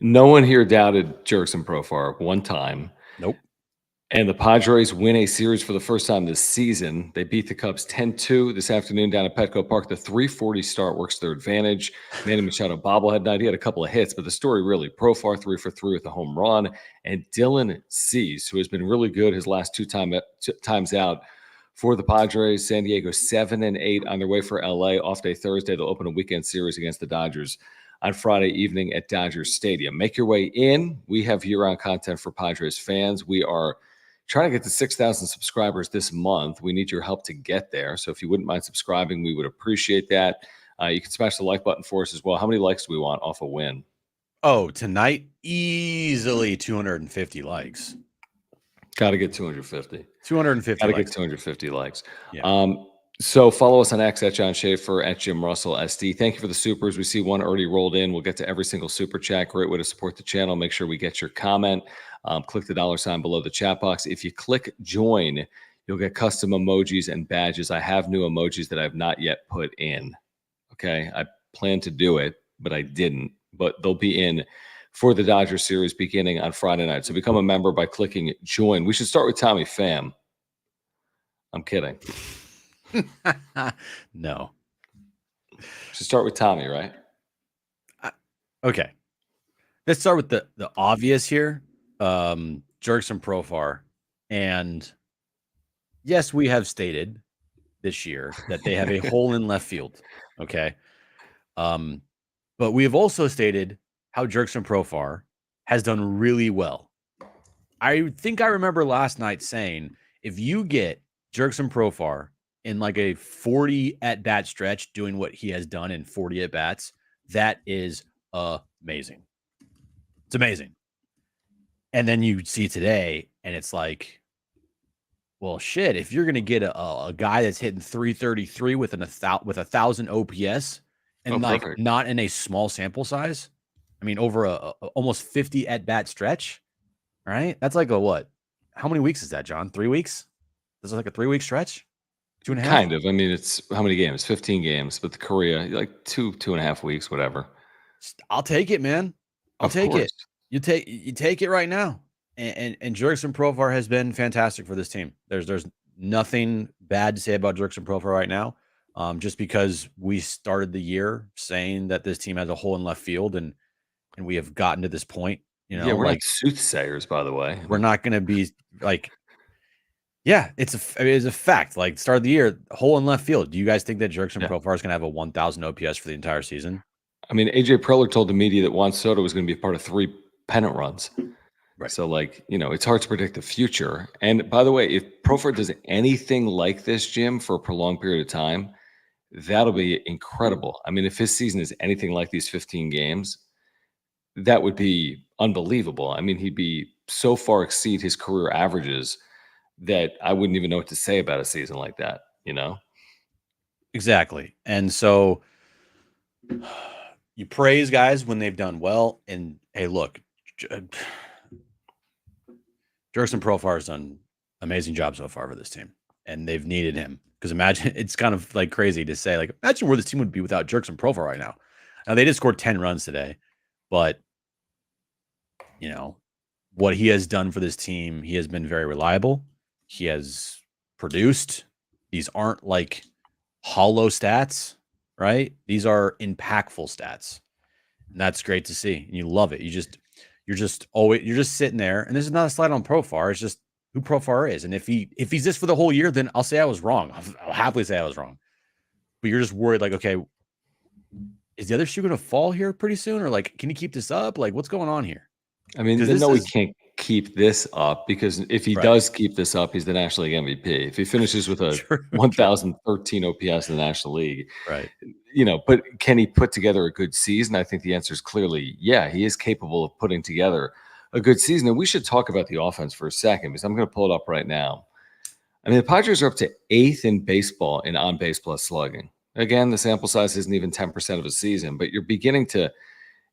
No one here doubted Jurickson Profar one time. Nope. And the Padres win a series for the first time this season. They beat the Cubs 10-2 this afternoon down at Petco Park. The 3:40 start works to their advantage. Manny Machado bobblehead night. He had a couple of hits, but the story really, Profar 3 for 3 with a home run. And Dylan Cease, who has been really good his last two times out for the Padres. San Diego 7-8 on their way for LA. Off day Thursday, they'll open a weekend series against the Dodgers on Friday evening at Dodgers Stadium. Make your way in. We have year-round content for Padres fans. We are trying to get to 6,000 subscribers this month. We need your help to get there. So if you wouldn't mind subscribing, we would appreciate that. You can smash the like button for us as well. How many likes do we want off a win? Oh, tonight, easily 250 likes. Got to get 250. 250 Got to get 250 likes. Yeah. So follow us on X at John Schaefer, at Jim Russell SD. Thank you for the supers. We see one already rolled in. We'll get to every single super chat. Great way to support the channel. Make sure we get your comment. Click the $ below the chat box. If you click join, you'll get custom emojis and badges. I have new emojis that I've not yet put in. Okay. I plan to do it, but I didn't. But they'll be in for the Dodgers series beginning on Friday night. So become a member by clicking join. We should start with Tommy Pham. I'm kidding. No. Should start with Tommy, right? Okay. Let's start with the obvious here. Jurickson Profar. And yes, we have stated this year that they have a hole in left field. Okay. But we have also stated how Jurickson Profar has done really well. I think I remember last night saying, if you get Jurickson Profar in like a 40 at-bat stretch doing what he has done in 40 at-bats, that is amazing. It's amazing. And then you see today, and it's like, well, shit, if you're going to get a guy that's hitting 333 with 1,000 OPS and perfect. Not in a small sample size, I mean, over a almost 50 at-bat stretch, right? That's like a what? How many weeks is that, John? 3 weeks? This is like a 3-week stretch? 2.5? Kind of. I mean, it's how many games? 15 games, but the Korea, like 2.5 weeks, whatever. I'll take it, man. I'll take it. You take it right now. And Jurickson Profar has been fantastic for this team. There's nothing bad to say about Jurickson Profar right now. Just because we started the year saying that this team has a hole in left field and we have gotten to this point, you know. Yeah, we're like soothsayers, by the way. We're not going to be like, yeah, it's a fact. Like, start of the year, hole in left field. Do you guys think that Jurickson Profar is going to have a 1,000 OPS for the entire season? I mean, AJ Preller told the media that Juan Soto was going to be a part of 3 pennant runs. Right. So, like, you know, it's hard to predict the future. And by the way, if Profar does anything like this, Jim, for a prolonged period of time, that'll be incredible. I mean, if his season is anything like these 15 games, that would be unbelievable. I mean, he'd be so far exceed his career averages that I wouldn't even know what to say about a season like that, you know? Exactly. And so you praise guys when they've done well. And hey, look, Jurickson Profar has done an amazing job so far for this team, and they've needed him. Because imagine, it's kind of like crazy to say, like, imagine where this team would be without Jurickson Profar right now. Now, they just scored 10 runs today, but, you know, what he has done for this team, he has been very reliable. He has produced. These aren't like hollow stats, right? These are impactful stats. And that's great to see. And you love it. You're just sitting there, and this is not a slide on Profar. It's just who Profar is. And if he's this for the whole year, then I'll say I was wrong. I'll happily say I was wrong. But you're just worried, like, okay, is the other shoe going to fall here pretty soon? Or like, can you keep this up? Like, what's going on here? I mean, we can't keep this up, because if he does keep this up, he's the National League MVP. If he finishes with a 1,013 OPS in the National League, right? You know, but can he put together a good season? I think the answer is clearly, yeah, he is capable of putting together a good season. And we should talk about the offense for a second, because I'm going to pull it up right now. I mean, the Padres are up to 8th in baseball in on-base plus slugging. Again, the sample size isn't even 10% of a season, but you're beginning to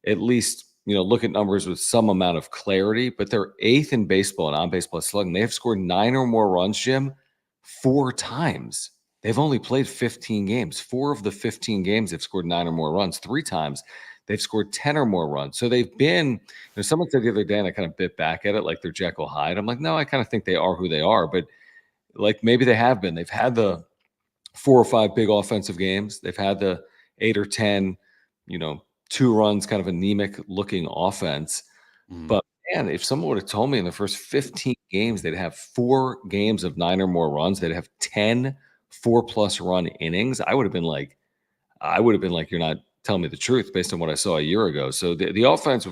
at least, you know, look at numbers with some amount of clarity. But they're 8th in baseball in on-base plus slugging. They have scored 9 or more runs, Jim, 4 times. They've only played 15 games. 4 of the 15 games they've scored 9 or more runs. 3 times they've scored 10 or more runs. So they've been, someone said the other day, and I kind of bit back at it like they're Jekyll Hyde. I'm like, no, I kind of think they are who they are, but like maybe they have been. They've had the 4 or 5 big offensive games. They've had the 8 or 10, 2 runs, kind of anemic looking offense. But man, if someone would have told me in the first 15 games they'd have 4 games of 9 or more runs, they'd have 10 4+ run innings, I would have been like, you're not telling me the truth based on what I saw a year ago. So the offense,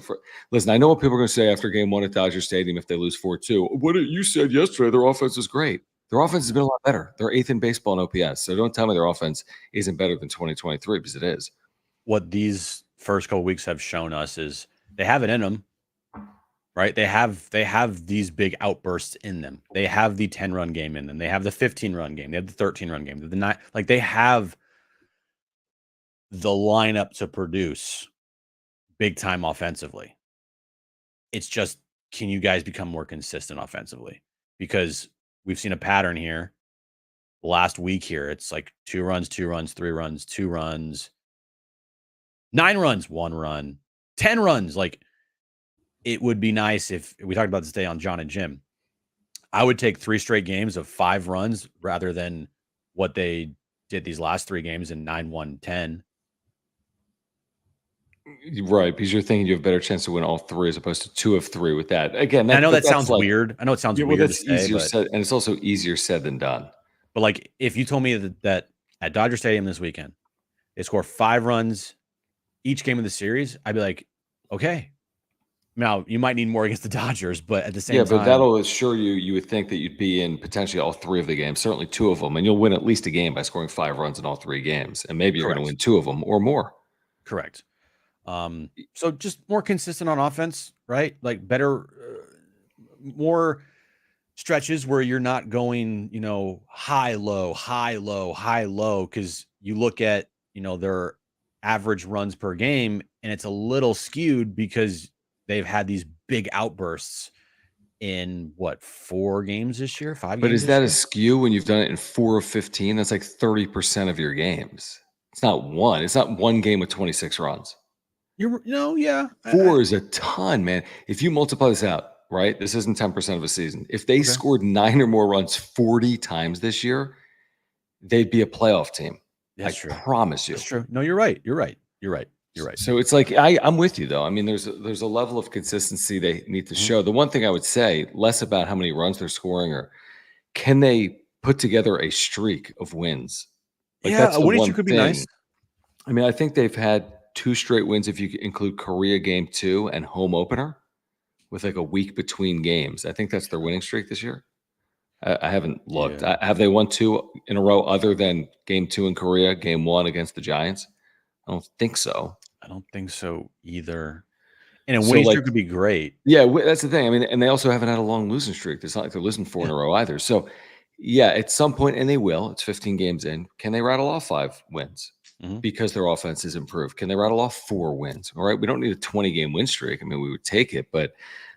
listen, I know what people are going to say after game 1 at Dodger Stadium if they lose 4-2. What you said yesterday, their offense is great. Their offense has been a lot better. They're 8th in baseball in OPS. So don't tell me their offense isn't better than 2023, because it is. What these first couple weeks have shown us is they have it in them, right? They have these big outbursts in them. They have the 10-run game in them. They have the 15-run game. They have the 13-run game. The 9, like they have the lineup to produce big time offensively. It's just, can you guys become more consistent offensively? Because we've seen a pattern here last week here. It's like 2 runs, 2 runs, 3 runs, 2 runs, 9 runs, 1 run, 10 runs. Like, it would be nice if we talked about this day on John and Jim. I would take 3 straight games of 5 runs rather than what they did these last 3 games in 9, 1, 10. Right, because you're thinking you have a better chance to win all 3 as opposed to 2 of 3 with that. Again, I know that sounds weird. I know it sounds weird to say, easier but said, and it's also easier said than done. But like, if you told me that at Dodger Stadium this weekend, they score 5 runs each game of the series, I'd be like, okay. Now, you might need more against the Dodgers, but at the same time. Yeah, but that'll assure you would think that you'd be in potentially all 3 of the games, certainly 2 of them, and you'll win at least a game by scoring 5 runs in all 3 games, and maybe you're going to win 2 of them or more. Correct. So just more consistent on offense, right? Like better, more stretches where you're not going, high, low, high, low, high, low, because you look at, their average runs per game, and it's a little skewed because they've had these big outbursts in 4 games this year, 5 games. But is that a skew when you've done it in 4 of 15? That's like 30% of your games. It's not one. It's not one game with 26 runs. Yeah. 4 is a ton, man. If you multiply this out, right? This isn't 10% of a season. If they scored 9 or more runs 40 times this year, they'd be a playoff team. That's true. Promise you. That's true. No, you're right. You're right. So it's like, I'm with you though. I mean, there's a level of consistency they need to show. The one thing I would say, less about how many runs they're scoring, or can they put together a streak of wins? Like, that's a winning streak could be nice. I mean, I think they've had 2 straight wins if you include Korea game 2 and home opener, with like a week between games. I think that's their winning streak this year. I haven't looked. Yeah. Have they won 2 in a row other than game 2 in Korea, game 1 against the Giants? I don't think so. I don't think so either. And a winning streak would be great. Yeah, that's the thing. I mean, and they also haven't had a long losing streak. It's not like they're losing 4 in a row either. So, yeah, at some point, and they will, it's 15 games in, can they rattle off 5 wins? Because their offense is improved. Can they rattle off 4 wins? All right, we don't need a 20-game win streak. I mean, we would take it. But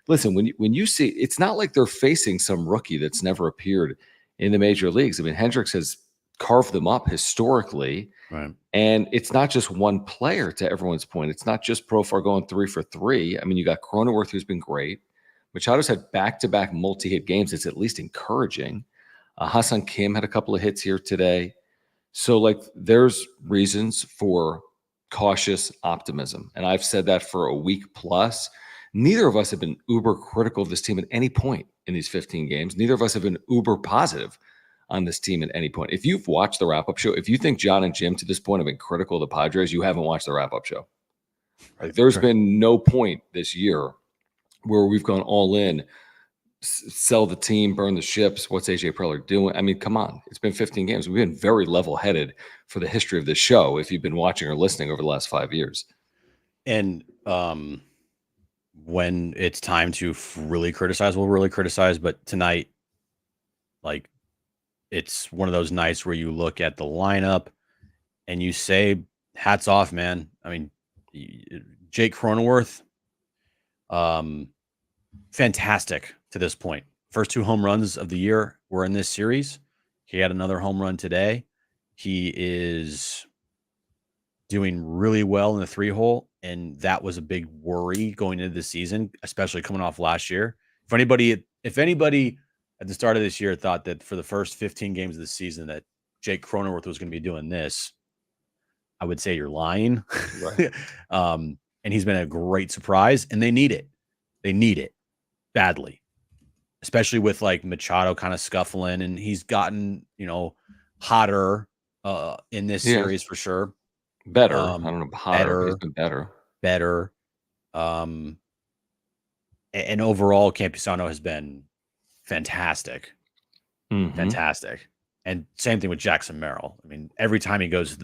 listen, when you see, it's not like they're facing some rookie that's never appeared in the major leagues. I mean, Hendricks has carved them up historically. Right. And it's not just one player, to everyone's point. It's not just Profar going 3 for 3. I mean, you got Cronenworth, who's been great. Machado's had back-to-back multi-hit games. It's at least encouraging. Hassan Kim had a couple of hits here today. So, like, there's reasons for cautious optimism. And I've said that for a week plus. Neither of us have been uber critical of this team at any point in these 15 games. Neither of us have been uber positive on this team at any point. If you've watched the wrap-up show, if you think John and Jim to this point have been critical of the Padres, you haven't watched the wrap-up show. Like, there's been no point this year where we've gone all in, sell the team, burn the ships. What's AJ Preller doing? I mean, come on. It's been 15 games. We've been very level-headed for the history of this show, if you've been watching or listening over the last 5 years. And when it's time to really criticize, we'll really criticize. But tonight, like, it's one of those nights where you look at the lineup and you say, hats off, man. I mean, Jake Cronenworth, fantastic to this point. First 2 home runs of the year were in this series. He had another home run today. He is doing really well in the 3-hole. and that was a big worry going into the season, especially coming off last year. If anybody at the start of this year thought that for the first 15 games of the season that Jake Cronenworth was going to be doing this, I would say you're lying. Right. And he's been a great surprise, and they need it. They need it badly, especially with like Machado kind of scuffling, and he's gotten, hotter in this series for sure. Better. I don't know, hotter, but he's been better. And overall, Campusano has been fantastic. Fantastic. And same thing with Jackson Merrill. I mean, every time he goes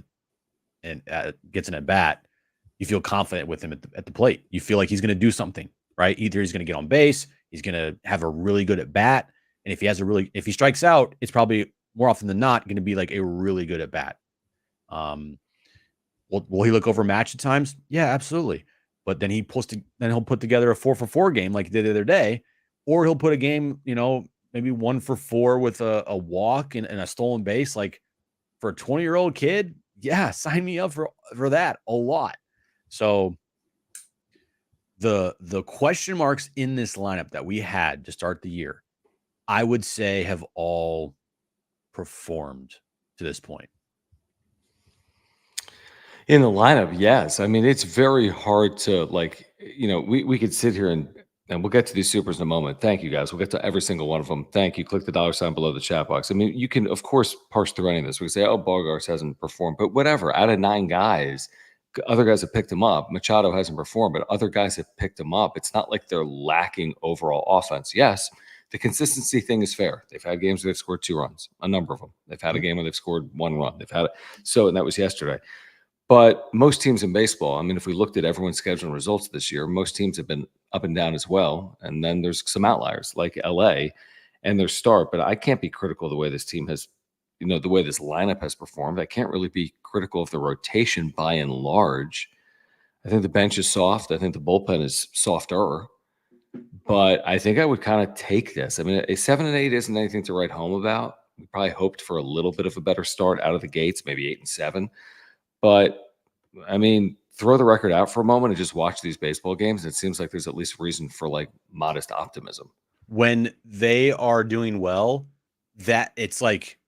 and gets an at bat, you feel confident with him at the plate. You feel like he's going to do something, right? Either he's going to get on base, he's going to have a really good at bat, and if he strikes out, it's probably more often than not going to be like a really good at bat. Will he look over match at times? Yeah, absolutely. But then he'll put together a 4-for-4 game like he did the other day, or he'll put a game, maybe 1-for-4 with a walk and a stolen base. Like for a 20-year-old kid, yeah, sign me up for that a lot. So the question marks in this lineup that we had to start the year, I would say have all performed to this point. In the lineup, yes. I mean, it's very hard to we could sit here and we'll get to these supers in a moment. Thank you guys. We'll get to every single one of them. Thank you. Click the $ below the chat box. I mean, you can of course parse through any of this. We say, oh, Bogarts hasn't performed, but whatever. Out of 9 guys, other guys have picked him up. Machado hasn't performed, but other guys have picked him up. It's not like they're lacking overall offense. Yes, the consistency thing is fair. They've had games where they've scored 2 runs, a number of them. They've had a game where they've scored 1 run. They've had it. And that was yesterday. But most teams in baseball, I mean, if we looked at everyone's schedule and results this year, most teams have been up and down as well. And then there's some outliers like LA and their start. But I can't be critical of the way this team has, the way this lineup has performed. I can't really be critical of the rotation by and large. I think the bench is soft. I think the bullpen is softer. But I think I would kind of take this. I mean, a 7-8 isn't anything to write home about. We probably hoped for a little bit of a better start out of the gates, maybe 8-7. But, I mean, throw the record out for a moment and just watch these baseball games. It seems like there's at least reason for, modest optimism. When they are doing well, that it's like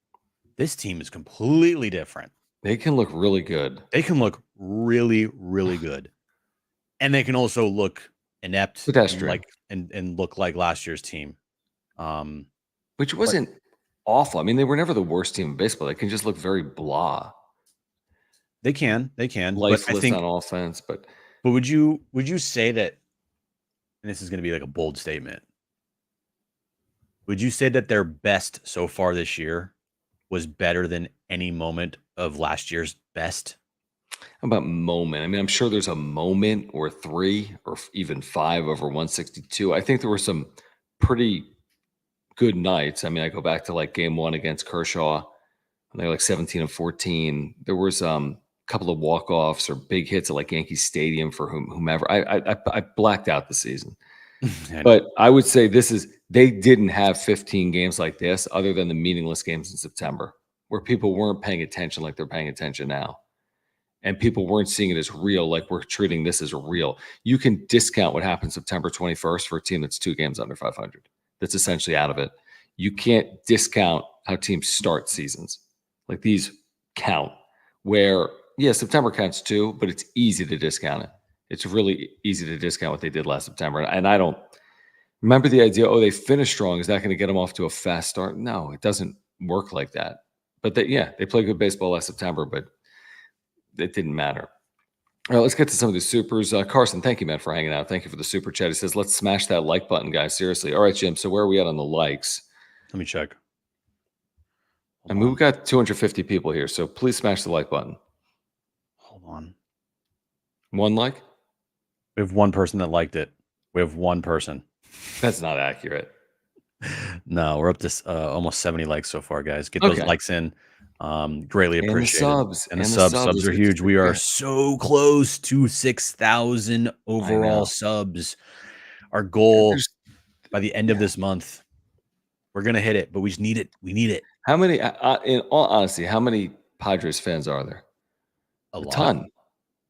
this team is completely different. They can look really good. They can look really, really good. And they can also look inept and look like last year's team. Which wasn't awful. I mean, they were never the worst team in baseball. They can just look very blah. They can. Lifeless but I think, on offense, but would you say that, and this is going to be like a bold statement, would you say that their best so far this year was better than any moment of last year's best? How about moment? I mean, I'm sure there's a moment or 3 or even 5 over 162. I think there were some pretty good nights. I mean, I go back to game 1 against Kershaw, and they were 17-14. There was couple of walk-offs or big hits at Yankee Stadium for whomever. I blacked out the season. But I would say they didn't have 15 games like this other than the meaningless games in September where people weren't paying attention like they're paying attention now. And people weren't seeing it as real, like we're treating this as real. You can discount what happened September 21st for a team that's 2 games under 500. That's essentially out of it. You can't discount how teams start seasons. These count where September counts too, but it's easy to discount it. It's really easy to discount what they did last September. And I don't remember the idea, they finished strong. Is that going to get them off to a fast start? No, it doesn't work like that. But they played good baseball last September, but it didn't matter. All right, let's get to some of these supers. Carson, thank you, man, for hanging out. Thank you for the super chat. He says, let's smash that like button, guys. Seriously. All right, Jim. So where are we at on the likes? Let me check. We've got 250 people here, so please smash the like button. Hold on. 1 like? We have 1 person that liked it. We have 1 person. That's not accurate. No, we're up to almost 70 likes so far, guys. Get those likes in. Greatly appreciated. And the subs are huge. We are so close to 6,000 overall subs. Our goal by the end of this month, we're going to hit it, but we just need it. We need it. How many, in all honesty, how many Padres fans are there? A lot. Ton.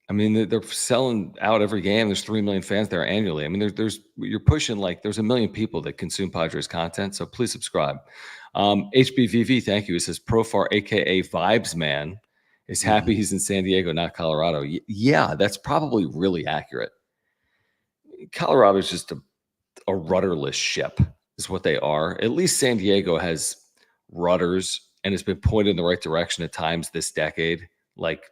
I mean, they're selling out every game. There's 3 million fans there annually. I mean, you're pushing like there's 1 million people that consume Padres content. So please subscribe. HBVV, thank you. It says Profar, aka Vibes Man, is happy he's in San Diego, not Colorado. Yeah, that's probably really accurate. Colorado is just a rudderless ship, is what they are. At least San Diego has rudders and has been pointed in the right direction at times this decade, like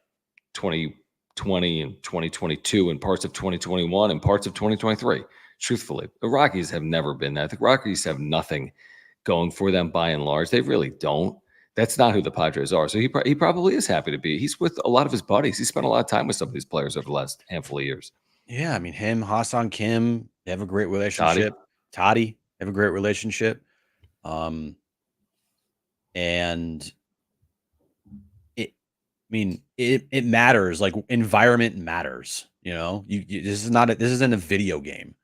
2020 and 2022 and parts of 2021 and parts of 2023. Truthfully, the Rockies have never been that. The Rockies have nothing going for them by and large. They really don't. That's not who the Padres are. So he probably is happy to be. He's with a lot of his buddies. He spent a lot of time with some of these players over the last handful of years. Yeah, I mean, him, Hassan Kim, they have a great relationship. Toddy, they have a great relationship. And it matters. Like, environment matters. You know, this isn't a video game.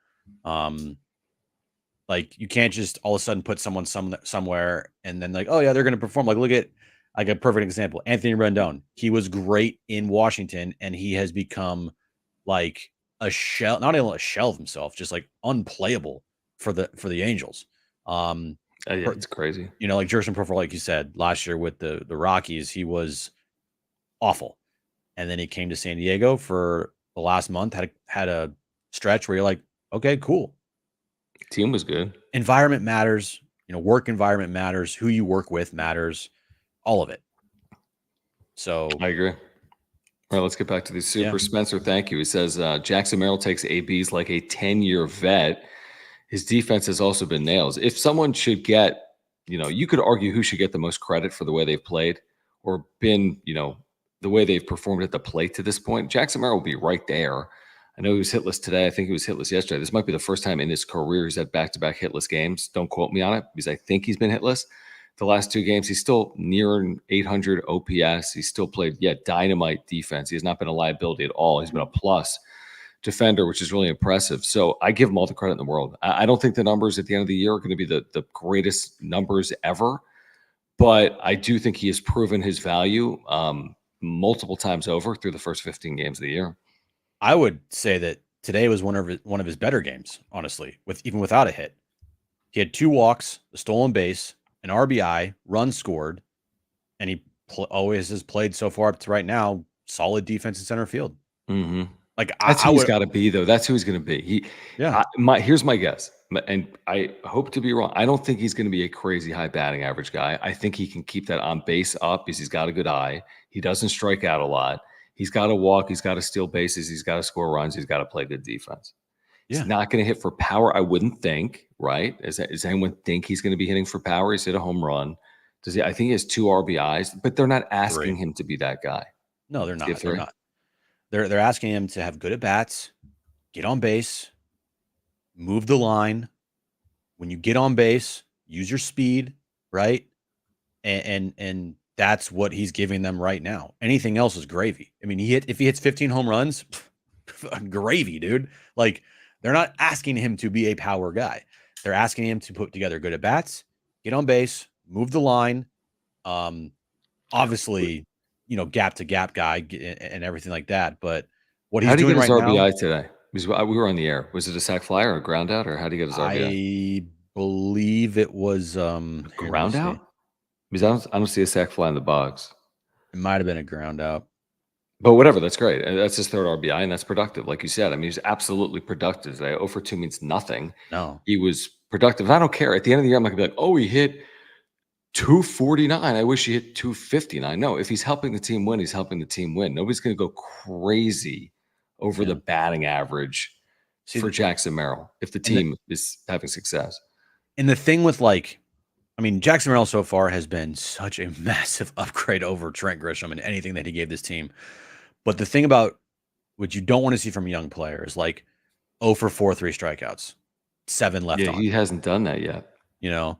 Like, you can't just all of a sudden put someone somewhere and then like, oh yeah, they're going to perform. Like, look at like a perfect example, Anthony Rendon. He was great in Washington, and he has become like a shell, not even a shell of himself, just like unplayable for the Angels. Yeah, it's crazy. You know, like Jurickson Profar, like you said, last year with the Rockies, he was awful, and then he came to San Diego for the last month. Had a stretch where you're like, okay, cool. Team was good. Environment matters. You know, work environment matters. Who you work with matters. All of it. So I agree. All right, let's get back to the super. Yeah. Spencer, thank you. He says Jackson Merrill takes ABs like a 10-year vet. His defense has also been nails. If someone should get, you could argue who should get the most credit for the way they've played or been, the way they've performed at the plate to this point. Jackson Merrill will be right there. I know he was hitless today. I think he was hitless yesterday. This might be the first time in his career he's had back-to-back hitless games. Don't quote me on it because I think he's been hitless. The last 2 games, he's still near an 800 OPS. He's still played, dynamite defense. He has not been a liability at all. He's been a plus defender, which is really impressive. So I give him all the credit in the world. I don't think the numbers at the end of the year are going to be the greatest numbers ever, but I do think he has proven his value multiple times over through the first 15 games of the year. I would say that today was one of his better games, honestly, even without a hit. He had 2 walks, a stolen base, an RBI, run scored, and he always has played so far up to right now solid defense in center field. Mm-hmm. Like that's who he's got to be, though. That's who he's going to be. Here's my guess, and I hope to be wrong. I don't think he's going to be a crazy high batting average guy. I think he can keep that on base up because he's got a good eye. He doesn't strike out a lot. He's got to walk. He's got to steal bases. He's got to score runs. He's got to play good defense. He's not going to hit for power, I wouldn't think, right? Does anyone think he's going to be hitting for power? He's hit a home run. Does he? I think he has 2 RBIs, but they're not asking him to be that guy. No, they're not. They're not. They're asking him to have good at bats, get on base, move the line. When you get on base, use your speed, right? And that's what he's giving them right now. Anything else is gravy. I mean, if he hits 15 home runs, gravy, dude. Like, they're not asking him to be a power guy. They're asking him to put together good at bats, get on base, move the line. Obviously, gap to gap guy and everything like that. But what he's doing right now. How did he get his RBI today? Because we were on the air. Was it a sack fly or a ground out, or how did he get his RBI? I believe it was a ground out. Because I don't see a sack fly in the box. It might have been a ground out. But whatever, that's great. That's his 3rd RBI, and that's productive. Like you said, I mean, he's absolutely productive today. 0 for 2 means nothing. No. He was productive. And I don't care. At the end of the year, I'm not going to be like, oh, he hit 249. I wish he hit 259. No, if he's helping the team win, he's helping the team win. Nobody's going to go crazy over the batting average for Jackson Merrill if the team is having success. And the thing with Jackson Merrill so far has been such a massive upgrade over Trent Grisham and anything that he gave this team. But the thing about what you don't want to see from a young player is 0 for 4, 3 strikeouts, 7 left on. He hasn't done that yet. He's going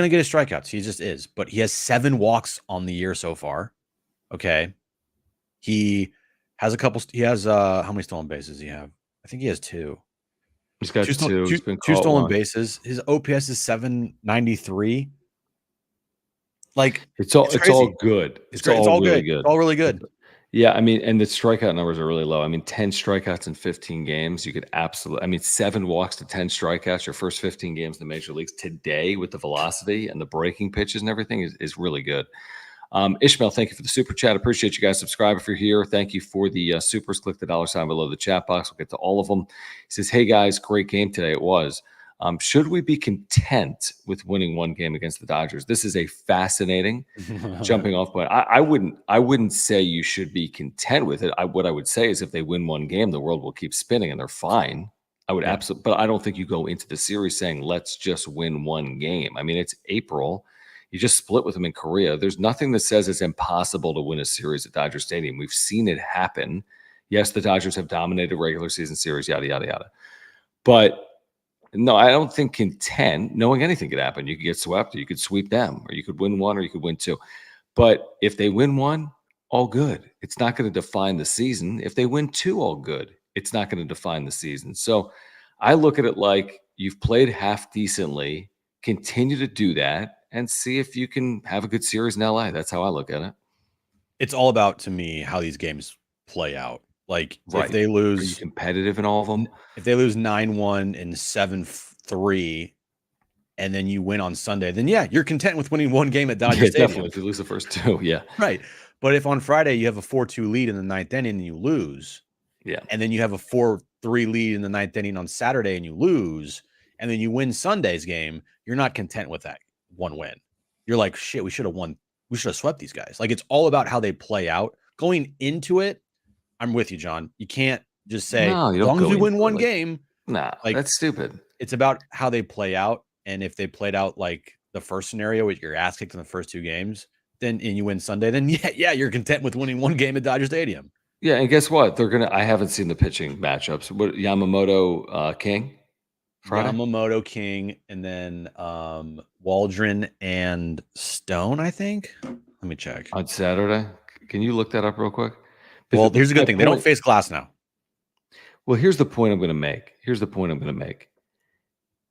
to get his strikeouts. He just is. But he has 7 walks on the year so far. Okay. He has how many stolen bases does he have? I think he has 2. He's got 2. He's been 2 stolen bases. His OPS is 793. It's all good. It's all really good. It's all really good. Yeah, I mean, and the strikeout numbers are really low. I mean, 10 strikeouts in 15 games. You could absolutely, I mean, 7 walks to 10 strikeouts, your first 15 games in the major leagues today with the velocity and the breaking pitches and everything is really good. Ishmael, thank you for the super chat. Appreciate you guys. Subscribe if you're here. Thank you for the supers. Click the $ below the chat box. We'll get to all of them. He says, hey guys, great game today. It was. Should we be content with winning one game against the Dodgers? This is a fascinating jumping off point. I wouldn't say you should be content with it. What I would say is if they win one game, the world will keep spinning and they're fine. I would absolutely, but I don't think you go into the series saying, let's just win one game. I mean, it's April. You just split with them in Korea. There's nothing that says it's impossible to win a series at Dodger Stadium. We've seen it happen. Yes, the Dodgers have dominated regular season series, yada, yada, yada. But no, I don't think content, knowing anything could happen. You could get swept, or you could sweep them, or you could win one, or you could win two. But if they win one, all good. It's not going to define the season. If they win two, all good. It's not going to define the season. So I look at it like you've played half decently, continue to do that, and see if you can have a good series in LA. That's how I look at it. It's all about, to me, how these games play out. Like, if they Are you lose, competitive in all of them? if they lose 9-1 and 7-3, and then you win on Sunday, then yeah, you're content with winning one game at Dodger Stadium. Definitely. If you lose the first two, yeah. Right. But if on Friday you have a 4-2 lead in the ninth inning and you lose, yeah, and then you have a 4-3 lead in the ninth inning on Saturday and you lose, and then you win Sunday's game, you're not content with that one win. You're like, shit, we should have won. We should have swept these guys. Like, it's all about how they play out. Going into it, I'm with you, John. You can't just say, no, as long as we win one game. Nah, like, that's stupid. It's about how they play out. And if they played out like the first scenario with your ass kicked in the first two games, then and you win Sunday, then yeah, you're content with winning one game at Dodger Stadium. Yeah, and guess what? They're gonna. I haven't seen the pitching matchups. What Yamamoto, King, Friday? Yamamoto, King, and then Waldron and Stone, I think. Let me check. On Saturday. Can you look that up real quick? Well, here's a good thing. They don't face glass now. Well, here's the point I'm going to make.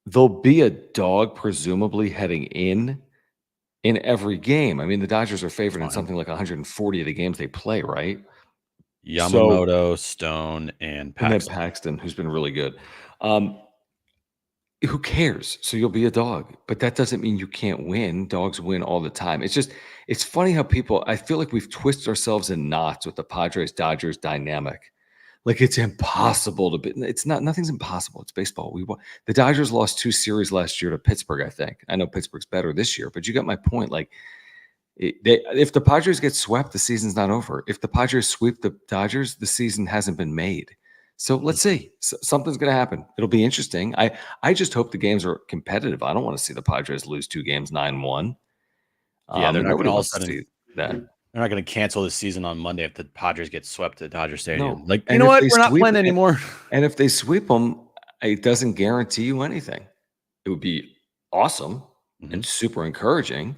There'll be a dog presumably heading in every game. I mean, the Dodgers are favored in something like 140 of the games they play, right? Yamamoto, Stone, and Paxton. And then Paxton, who's been really good. Who cares? So you'll be a dog, but that doesn't mean you can't win. Dogs win all the time. It's funny how I feel like we've twisted ourselves in knots with the Padres Dodgers dynamic. Like, it's impossible to be. It's not. Nothing's impossible. It's baseball. The Dodgers lost 2 series last year to Pittsburgh. I think. I know Pittsburgh's better this year, but you got my point. Like, if the Padres get swept, the season's not over. If the Padres sweep the Dodgers, the season hasn't been made. So let's see. Something's going to happen. It'll be interesting. I just hope the games are competitive. I don't want to see the Padres lose 2 games 9-1. Yeah, they're not going to all of a sudden see that. They're not going to cancel the season on Monday if the Padres get swept at Dodger Stadium. No. Like, you know what? We're not playing anymore. And if they sweep them, it doesn't guarantee you anything. It would be awesome and super encouraging.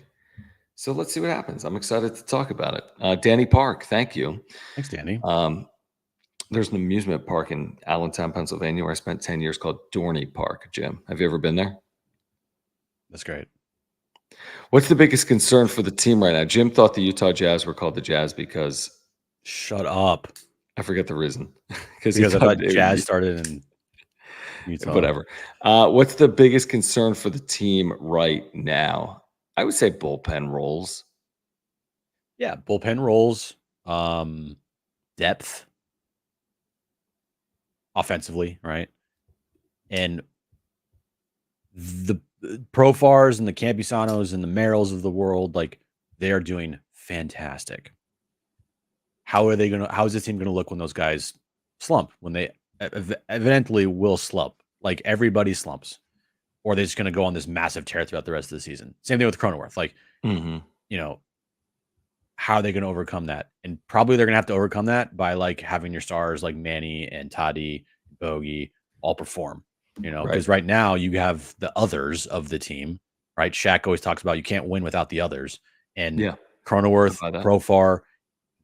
So let's see what happens. I'm excited to talk about it. Danny Park, thank you. Thanks, Danny. There's an amusement park in Allentown, Pennsylvania, where I spent 10 years called Dorney Park, Jim. Have you ever been there? That's great. What's the biggest concern for the team right now? Jim thought the Utah Jazz were called the Jazz because... Shut up. I forget the reason. Because I thought Jazz started in Utah. Whatever. What's the biggest concern for the team right now? I would say bullpen roles. Yeah, bullpen roles. Depth. Offensively, right? And the Profars and the Campisanos and the Merrills of the world, like, they are doing fantastic. How is this team going to look when those guys slump? When they eventually will slump, like everybody slumps, or they're just going to go on this massive tear throughout the rest of the season. Same thing with Cronenworth. Like, how are they going to overcome that? And probably they're going to have to overcome that by like having your stars like Manny and Toddy, Bogey all perform. Because right now you have the others of the team, right? Shaq always talks about you can't win without the others. And Cronenworth, Profar,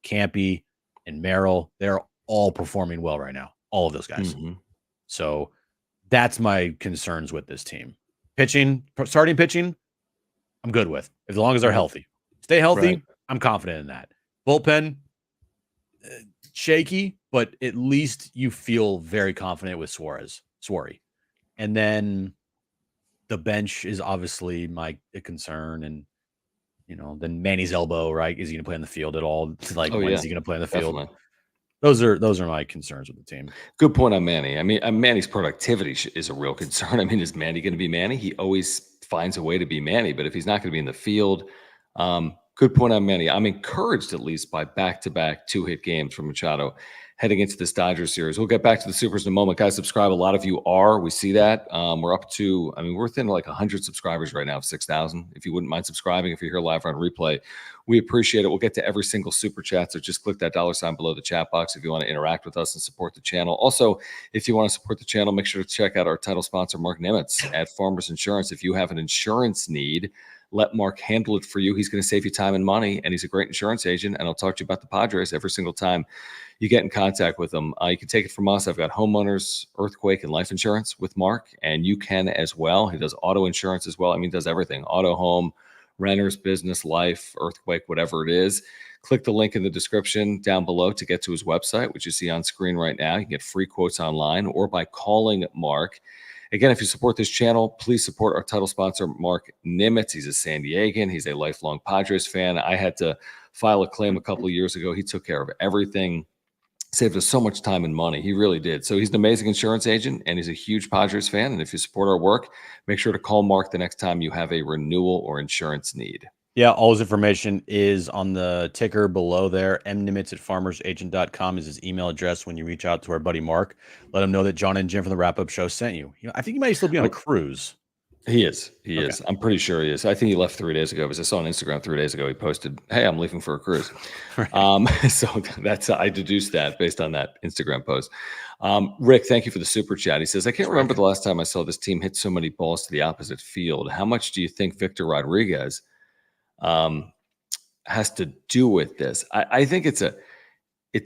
Campy, and Merrill, they're all performing well right now. All of those guys. So that's my concerns with this team. Starting pitching, I'm good with, as long as they're healthy. Stay healthy, I'm confident in that. Bullpen, shaky, but at least you feel very confident with Suarez. And then the bench is obviously my concern. And, then Manny's elbow, right? Is he going to play on the field at all? Like, Oh when yeah, is he going to play on the field? definitely. Those are my concerns with the team. Good point on Manny. I mean, Manny's productivity is a real concern. I mean, is Manny going to be Manny? He always finds a way to be Manny, but if he's not going to be in the field, good point on Manny. I'm encouraged at least by back-to-back 2-hit games from Machado heading into this Dodgers series. We'll get back to the Supers in a moment. Guys, subscribe. A lot of you are. We see that. We're up to, we're within like 100 subscribers right now of 6,000. If you wouldn't mind subscribing, if you're here live on replay, we appreciate it. We'll get to every single super chat. So just click that $ below the chat box if you want to interact with us and support the channel. Also, if you want to support the channel, make sure to check out our title sponsor, Mark Nimitz at Farmers Insurance. If you have an insurance need, let Mark handle it for you. He's going to save you time and money, and he's a great insurance agent, and I'll talk to you about the Padres every single time you get in contact with him. You can take it from us. I've got homeowners, earthquake, and life insurance with Mark, and you can as well. He does auto insurance as well. I mean, he does everything: auto, home, renters, business, life, earthquake, whatever it is. Click the link in the description down below to get to his website, which you see on screen right now. You can get free quotes online or by calling Mark. Again, if you support this channel, please support our title sponsor, Mark Nimitz. He's a San Diegan. He's a lifelong Padres fan. I had to file a claim a couple of years ago. He took care of everything, saved us so much time and money. He really did. So he's an amazing insurance agent, and he's a huge Padres fan. And if you support our work, make sure to call Mark the next time you have a renewal or insurance need. Yeah, all his information is on the ticker below there. mnimitz@farmersagent.com is his email address when you reach out to our buddy Mark. Let him know that John and Jim from the Wrap-Up Show sent you. I think he might still be on a cruise. He is. He is. I'm pretty sure he is. I think he left 3 days ago because I saw on Instagram 3 days ago he posted, "Hey, I'm leaving for a cruise." Right. So that's I deduced that based on that Instagram post. Rick, thank you for the super chat. He says, "I can't remember the last time I saw this team hit so many balls to the opposite field. How much do you think Victor Rodriguez has to do with this?" I think it's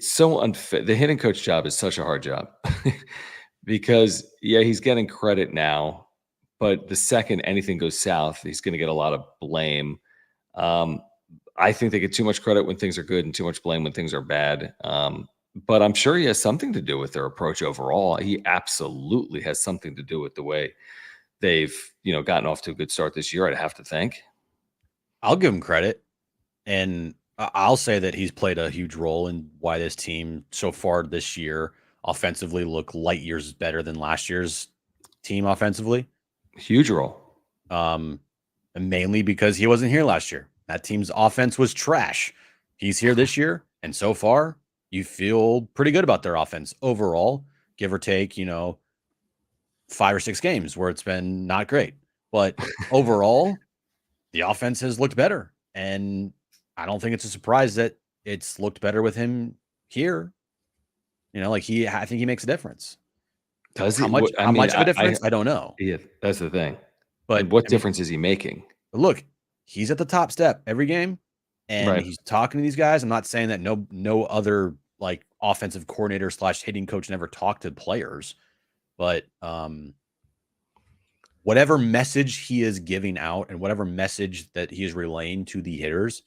so unfair. The hitting coach job is such a hard job because he's getting credit now. But the second anything goes south, he's going to get a lot of blame. I think they get too much credit when things are good and too much blame when things are bad. But I'm sure he has something to do with their approach overall. He absolutely has something to do with the way they've, gotten off to a good start this year, I'd have to think. I'll give him credit. And I'll say that he's played a huge role in why this team so far this year offensively look light years better than last year's team offensively. Huge role. And mainly because he wasn't here last year. That team's offense was trash. He's here this year, and so far, you feel pretty good about their offense overall, give or take, 5 or 6 games where it's been not great. But overall, the offense has looked better. And I don't think it's a surprise that it's looked better with him here. I think he makes a difference. Does he? How much of a difference? I don't know. Yeah, that's the thing. But and what difference is he making? Look, he's at the top step every game, and he's talking to these guys. I'm not saying that no other like offensive coordinator / hitting coach never talked to players, but whatever message he is giving out and whatever message that he is relaying to the hitters,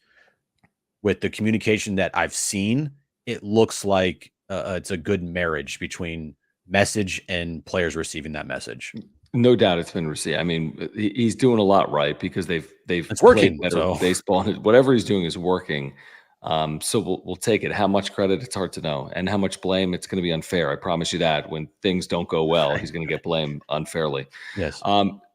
with the communication that I've seen, it looks like it's a good marriage between message and players receiving that message. No doubt it's been received. I mean, he's doing a lot right because they've it's working. Played better baseball. Whatever he's doing is working. So we'll take it. How much credit? It's hard to know, and how much blame? It's going to be unfair. I promise you that. When things don't go well, he's going to get blamed unfairly. Yes.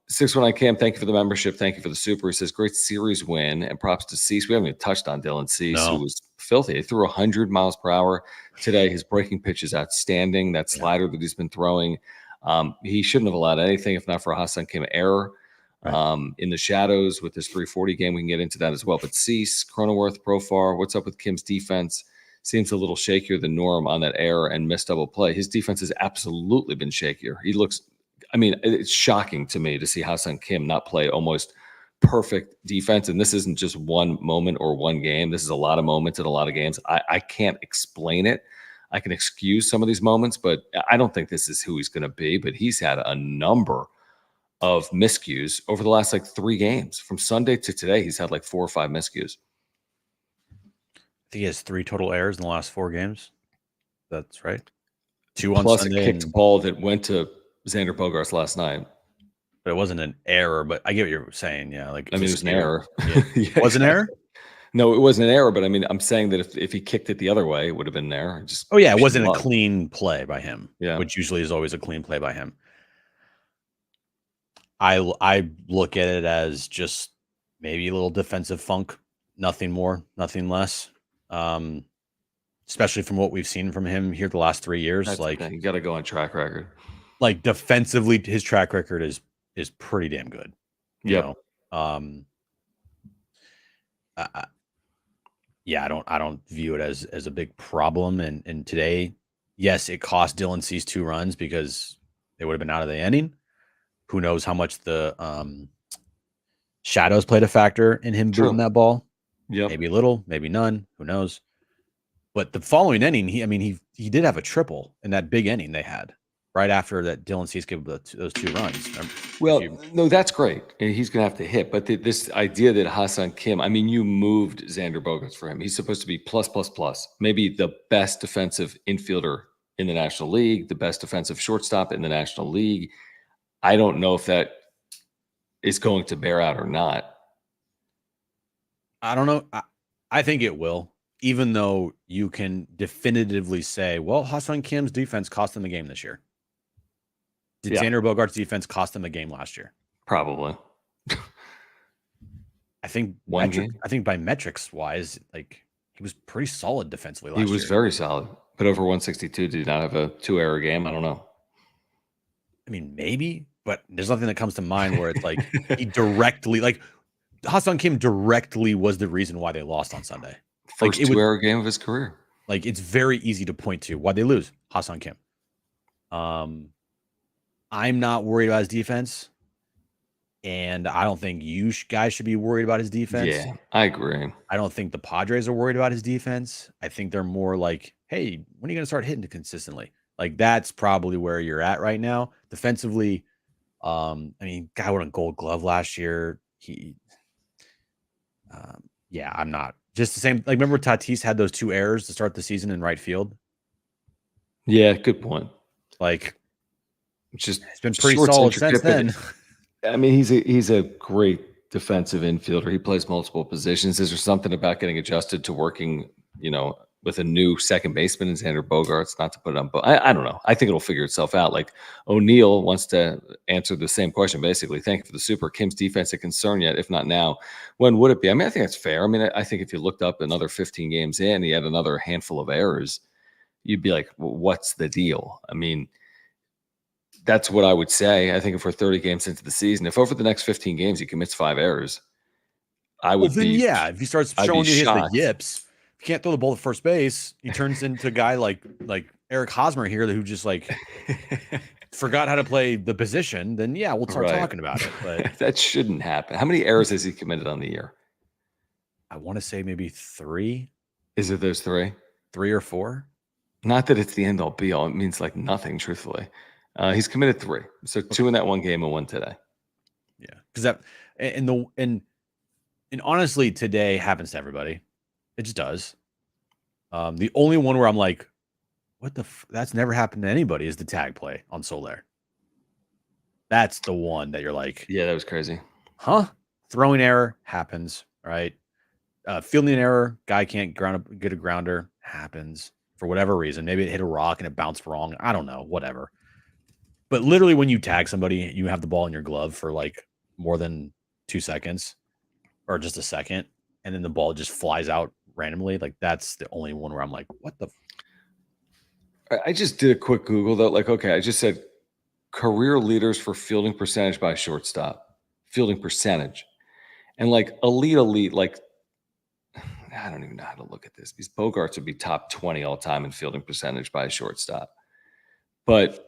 619 Cam, thank you for the membership. Thank you for the super. He says, great series win, and props to Cease. We haven't even touched on Dylan Cease, who was filthy. He threw 100 miles per hour today. His breaking pitch is outstanding. That slider that he's been throwing, he shouldn't have allowed anything if not for a Ha-Seong Kim error. In the shadows with this 340 game, we can get into that as well. But Cease, Cronenworth, Profar, what's up with Kim's defense? Seems a little shakier than norm on that error and missed double play. His defense has absolutely been shakier. He looks, it's shocking to me to see Ha-Seong Kim not play almost perfect defense. And this isn't just one moment or one game. This is a lot of moments and a lot of games. I can't explain it. I can excuse some of these moments, but I don't think this is who he's going to be. But he's had a number of miscues over the last 3 games. From Sunday to today, he's had 4 or 5 miscues. think he has 3 total errors in the last 4 games. That's right. 2 on Plus Sunday, a kicked ball that went to Xander Bogaerts last night. but it wasn't an error. But I get what you're saying. Yeah, like I mean, it was an error. Yeah, Yeah, was an error. No, it wasn't an error, but I mean, I'm saying that if he kicked it the other way, it would have been an error. Just Oh yeah, it sheer wasn't a luck. clean play by him. Yeah. Which usually is always a clean play by him. I look at it as just maybe a little defensive funk, nothing more, nothing less. Especially from what we've seen from him here the last 3 years. That's like you got to go on track record. Like defensively, his track record is pretty damn good. You know? Yeah, I don't view it as a big problem. And today, yes, it cost Dylan Cease 2 runs because they would have been out of the inning. Who knows how much the shadows played a factor in him booting that ball? Yeah, maybe a little, maybe none. Who knows? But the following inning, he did have a triple in that big inning they had right after that. Dylan Cease gave those 2 runs. Well, no, that's great. He's going to have to hit. But this idea that Ha-Seong Kim, I mean, you moved Xander Bogaerts for him. He's supposed to be plus, maybe the best defensive infielder in the National League, the best defensive shortstop in the National League. I don't know if that is going to bear out or not. I don't know. I think it will, even though you can definitively say, well, Ha-Seong Kim's defense cost them the game this year. Did Xander Bogaerts' defense cost them the game last year? Probably. I think by metrics wise, like he was pretty solid defensively last year. He was very solid, but over 162. Did not have a 2-error game. I don't know. I mean, maybe, but there's nothing that comes to mind where it's like he directly, like Ha-Seong Kim directly was the reason why they lost on Sunday. First 2-error game of his career. Like it's very easy to point to why they lose. Ha-Seong Kim. I'm not worried about his defense, and I don't think you guys should be worried about his defense. Yeah, I agree. I don't think the Padres are worried about his defense. I think they're more like, hey, when are you going to start hitting it consistently? Like that's probably where you're at right now. Defensively, I mean, guy won a Gold Glove last year. Yeah, I'm not just the same. Like, remember Tatis had those 2 errors to start the season in right field. Yeah, good point. Like, it's been pretty solid since then. I mean, he's a great defensive infielder. He plays multiple positions. Is there something about getting adjusted to working, with a new second baseman in Xander Bogaerts? Not to put it on, but I don't know. I think it'll figure itself out. Like O'Neill wants to answer the same question, basically. Thank you for the super. Kim's defense a concern yet? If not now, when would it be? I mean, I think that's fair. I mean, I think if you looked up another 15 games in, he had another handful of errors, you'd be like, well, what's the deal? I mean, that's what I would say. I think if we're 30 games into the season, if over the next 15 games he commits 5 errors, I would be. Yeah, if he starts showing you the yips, if you can't throw the ball to first base, he turns into a guy like Eric Hosmer here who just like forgot how to play the position. Then yeah, we'll start talking about it. But that shouldn't happen. How many errors has he committed on the year? I want to say maybe 3. Is it those 3? 3 or 4? Not that it's the end all be all. It means like nothing, truthfully. He's committed 3. So 2 in that one game and 1 today. Yeah. Because that and honestly, today happens to everybody. It just does. The only one where I'm like, what the that's never happened to anybody is the tag play on Soler. That's the one that you're like, yeah, that was crazy. Huh? Throwing error happens, right? Fielding error, guy can't get a grounder, happens for whatever reason. Maybe it hit a rock and it bounced wrong. I don't know, whatever. But literally when you tag somebody, you have the ball in your glove for like more than 2 seconds or just a second, and then the ball just flies out randomly. Like that's the only one where I'm like, what the? I just did a quick Google though. Like, okay, I just said career leaders for fielding percentage by shortstop, fielding percentage, and like elite, like I don't even know how to look at this. These Bogaerts would be top 20 all time in fielding percentage by a shortstop. But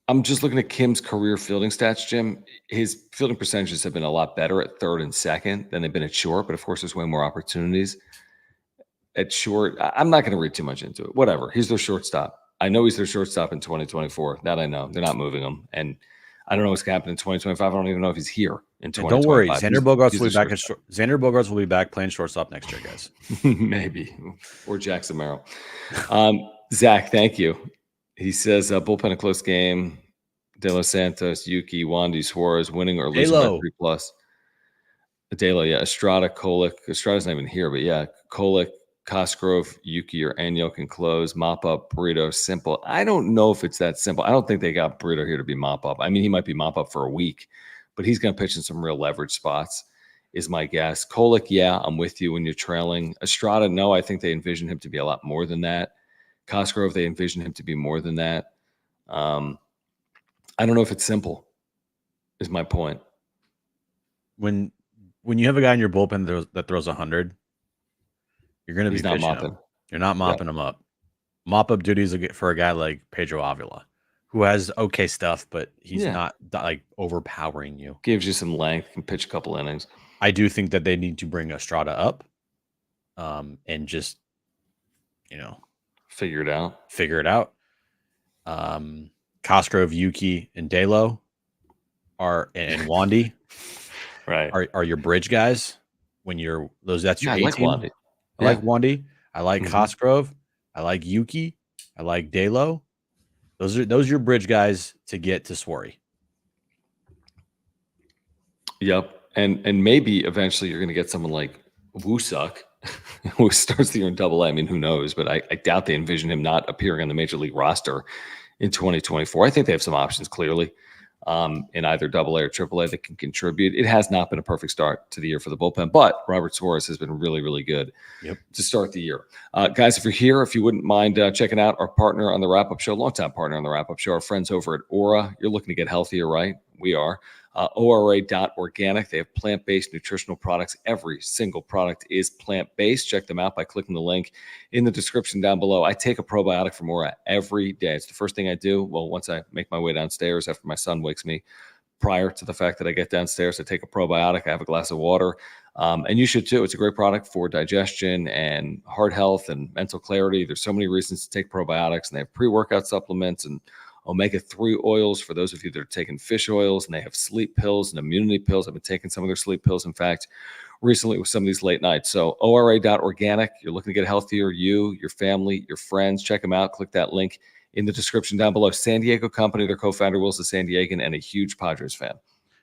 I'm just looking at Kim's career fielding stats, Jim. His fielding percentages have been a lot better at third and second than they've been at short. But of course, there's way more opportunities at short. I'm not going to read too much into it. Whatever. He's their shortstop. I know he's their shortstop in 2024. That I know. They're not moving him. And I don't know what's going to happen in 2025. I don't even know if he's here. in And don't worry, 2025. Xander Bogaerts He's will a be back. shortstop. Xander Bogaerts will be back playing shortstop next year, guys. Maybe. Or Jackson Merrill. Zach, thank you. He says bullpen a close game. De Los Santos, Yuki, Wandy, Suarez winning or losing by Halo. 3+. Delo, yeah. Estrada, Kolick. Estrada's not even here, but yeah. Kolick, Cosgrove, Yuki, or Anyo can close. Mop up, Burrito, simple. I don't know if it's that simple. I don't think they got Burrito here to be mop up. I mean, he might be mop up for a week, but he's going to pitch in some real leverage spots, is my guess. Kolick, yeah, I'm with you when you're trailing. Estrada, no, I think they envision him to be a lot more than that. Cosgrove, they envision him to be more than that. I don't know if it's simple, is my point. When you have a guy in your bullpen that throws 100, you're going to be not pitching mopping. him. You're not mopping him up. Mop up duties for a guy like Pedro Avila, who has okay stuff, but he's not like overpowering you. Gives you some length, can pitch a couple innings. I do think that they need to bring Estrada up, and just figure it out. Cosgrove, Yuki, and Delo and Wandy right are your bridge guys when that's your I A like team. Wandy. I like Wandy. I like Cosgrove. I like Yuki. I like Delo. Those are your bridge guys to get to Swery. Yep. And maybe eventually you're going to get someone like Wusuk, who starts the year in Double A. I mean, who knows? But I doubt they envision him not appearing on the Major League roster in 2024. I think they have some options clearly in either Double A or Triple A that can contribute. It has not been a perfect start to the year for the bullpen, but Robert Suarez has been really, really good to start the year. Guys, if you're here, if you wouldn't mind checking out our partner on the Wrap-Up Show, longtime partner on the Wrap-Up Show, our friends over at Aura. You're looking to get healthier, right? We are. ORA.organic. They have plant-based nutritional products. Every single product is plant-based. Check them out by clicking the link in the description down below. I take a probiotic from Aura every day. It's the first thing I do. Well, once I make my way downstairs after my son wakes me, prior to the fact that I get downstairs, I take a probiotic. I have a glass of water. And you should too. It's a great product for digestion and heart health and mental clarity. There's so many reasons to take probiotics, and they have pre-workout supplements and omega-3 oils for those of you that are taking fish oils, and they have sleep pills and immunity pills. I've been taking some of their sleep pills, in fact, recently with some of these late nights. So ORA.organic, you're looking to get healthier, you, your family, your friends, check them out. Click that link in the description down below. San Diego company, their co-founder Will's a San Diegan and a huge Padres fan.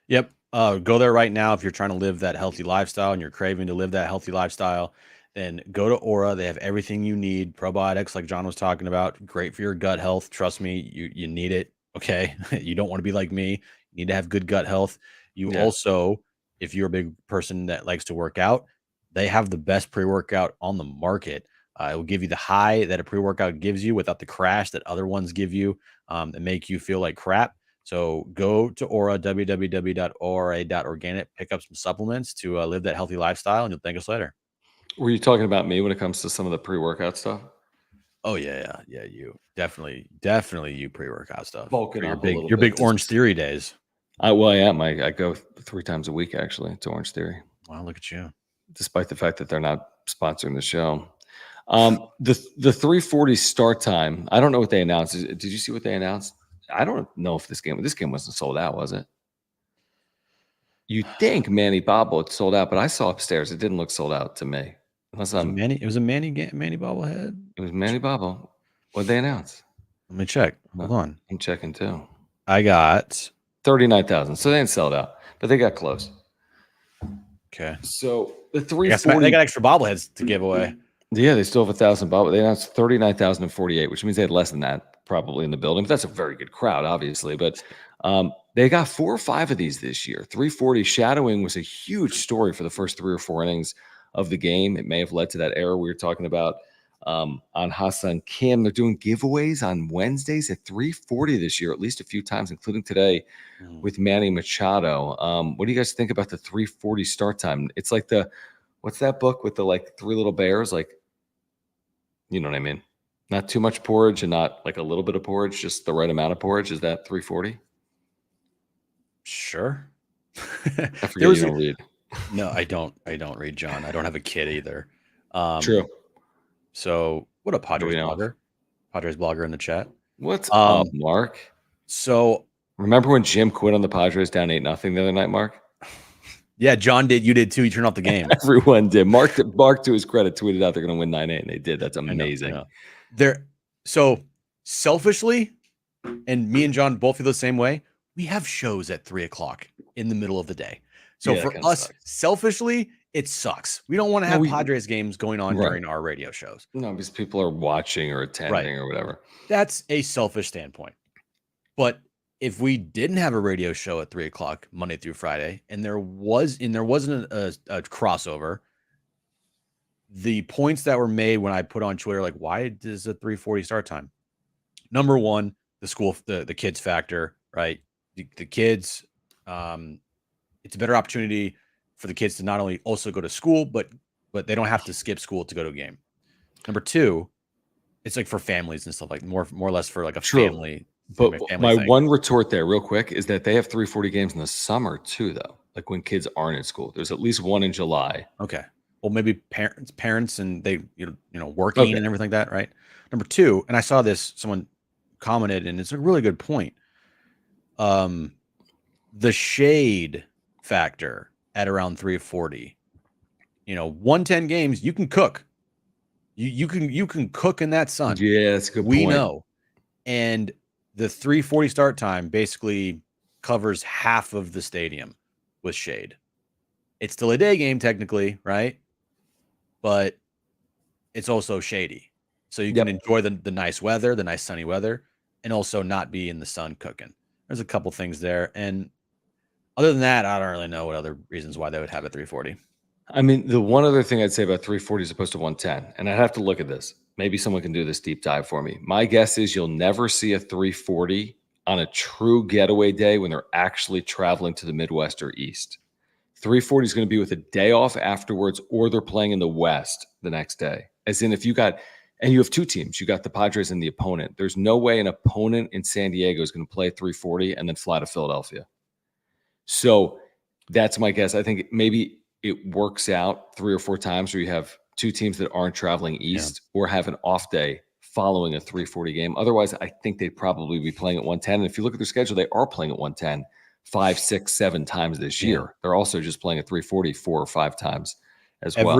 Yep. Go there right now if you're trying to live that healthy lifestyle and you're craving to live that healthy lifestyle. Then go to Aura. They have everything you need. Probiotics, like John was talking about, great for your gut health. Trust me, you need it. Okay. You don't want to be like me. You need to have good gut health. You also, if you're a big person that likes to work out, they have the best pre-workout on the market. It will give you the high that a pre-workout gives you without the crash that other ones give you, and make you feel like crap. So go to Aura, www.ora.organic, pick up some supplements to live that healthy lifestyle, and you'll thank us later. Were you talking about me when it comes to some of the pre-workout stuff? Oh yeah. You definitely you pre-workout stuff. Bulking Your up a little big bit. Orange Theory days. I am. I go 3 times a week actually to Orange Theory. Wow, look at you. Despite the fact that they're not sponsoring the show. The 3:40 start time. I don't know what they announced. Did you see what they announced? I don't know if this game wasn't sold out, was it? You think Manny Bobble sold out, but I saw upstairs it didn't look sold out to me. Unless it was a Manny bobblehead. It was Manny Bobble. What'd they announce? Let me check. Hold on. I'm checking too. I got 39,000. So they didn't sell it out, but they got close. Okay. So the 340. They got extra bobbleheads to give away. Yeah, they still have 1,000 bobble. They announced 39,048, which means they had less than that probably in the building. But that's a very good crowd, obviously. But they got 4 or 5 of these this year. 340 shadowing was a huge story for the first 3 or 4 innings of the game. It may have led to that error we were talking about on Hassan Kim. They're doing giveaways on Wednesdays at 340 this year, at least a few times, including today with Manny Machado. What do you guys think about the 340 start time? It's like what's that book with the like 3 little bears? Like, you know what I mean? Not too much porridge and not like a little bit of porridge, just the right amount of porridge. Is that 340? Sure. I forget you don't read. No, I don't read, John. I don't have a kid either. True. So what a Padres blogger. Padres blogger in the chat. What's up, Mark? So remember when Jim quit on the Padres down 8-0 the other night, Mark? Yeah, John did. You did too. You turned off the game. Everyone did. Mark, to his credit, tweeted out they're going to win 9-8, and they did. That's amazing. I know. So selfishly, and me and John both feel the same way. We have shows at 3:00 in the middle of the day. So for us, selfishly, it sucks. We don't want to have Padres games going on during our radio shows. No, because people are watching or attending or whatever. That's a selfish standpoint. But if we didn't have a radio show at 3:00 Monday through Friday, and there wasn't a crossover, the points that were made when I put on Twitter, like, why does a 3:40 start time? Number one, the kids factor, right? The kids, it's a better opportunity for the kids to not only also go to school, but they don't have to skip school to go to a game. Number two, it's like for families and stuff, like more or less for like a family. But my one retort there, real quick, is that they have 3:40 games in the summer too, though. Like when kids aren't in school, there's at least one in July. Okay. Well, maybe parents, and they working and everything like that, right? Number two, and I saw this, someone commented, and it's a really good point. The shade factor at around 3:40. 110 games, you can cook. You can cook in that sun. Yeah, that's a good point. We know. And the 3:40 start time basically covers half of the stadium with shade. It's still a day game technically, right? But it's also shady. So you can enjoy the nice weather, the nice sunny weather, and also not be in the sun cooking. There's a couple things there. And other than that, I don't really know what other reasons why they would have a 3:40. I mean, the one other thing I'd say about 3:40 as opposed to 110, and I'd have to look at this. Maybe someone can do this deep dive for me. My guess is you'll never see a 3:40 on a true getaway day when they're actually traveling to the Midwest or East. 3:40 is going to be with a day off afterwards, or they're playing in the West the next day. As in, if you have two teams, you got the Padres and the opponent. There's no way an opponent in San Diego is going to play 3:40 and then fly to Philadelphia. So that's my guess. I think maybe it works out 3 or 4 times where you have two teams that aren't traveling east or have an off day following a 3:40 game. Otherwise, I think they'd probably be playing at 110. And if you look at their schedule, they are playing at 110 5, 6, 7 times this year. They're also just playing at 3:40 4 or 5 times as well.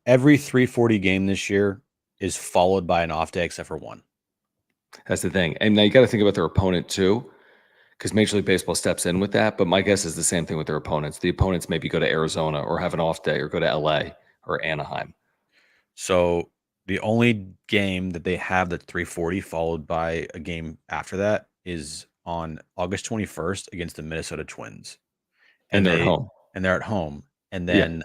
Every 3:40 game this year is followed by an off day except for one. That's the thing. And now you got to think about their opponent too, because Major League Baseball steps in with that. But my guess is the same thing with their opponents. The opponents maybe go to Arizona or have an off day or go to LA or Anaheim. So the only game that they have that's 3:40 followed by a game after that is on August 21st against the Minnesota Twins. And they're at home. And they're at home. And then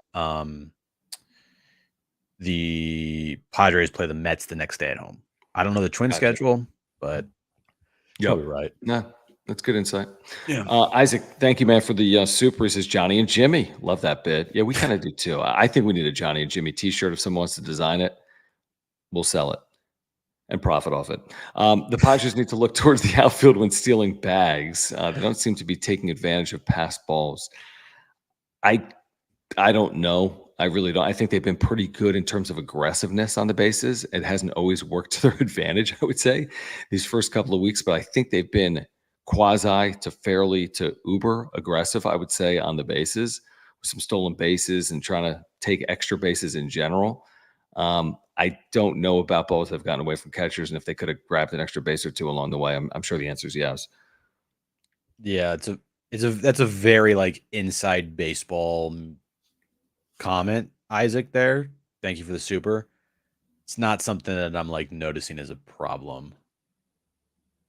the Padres play the Mets the next day at home. I don't know the Twin schedule, but you're right. No, that's good insight. Yeah. Isaac, thank you, man, for the super. He says Johnny and Jimmy. Love that bit. Yeah, we kind of do too. I think we need a Johnny and Jimmy t-shirt. If someone wants to design it, we'll sell it and profit off it. The Padres need to look towards the outfield when stealing bags. They don't seem to be taking advantage of pass balls. I don't know. I really don't. I think they've been pretty good in terms of aggressiveness on the bases. It hasn't always worked to their advantage, I would say, these first couple of weeks. But I think they've been quasi to fairly to uber aggressive, I would say, on the bases, with some stolen bases and trying to take extra bases in general. I don't know about balls that have gotten away from catchers, and if they could have grabbed an extra base or two along the way. I'm sure the answer is yes. Yeah, that's a very like inside baseball comment, Isaac. There, thank you for the super. It's not something that I'm like noticing as a problem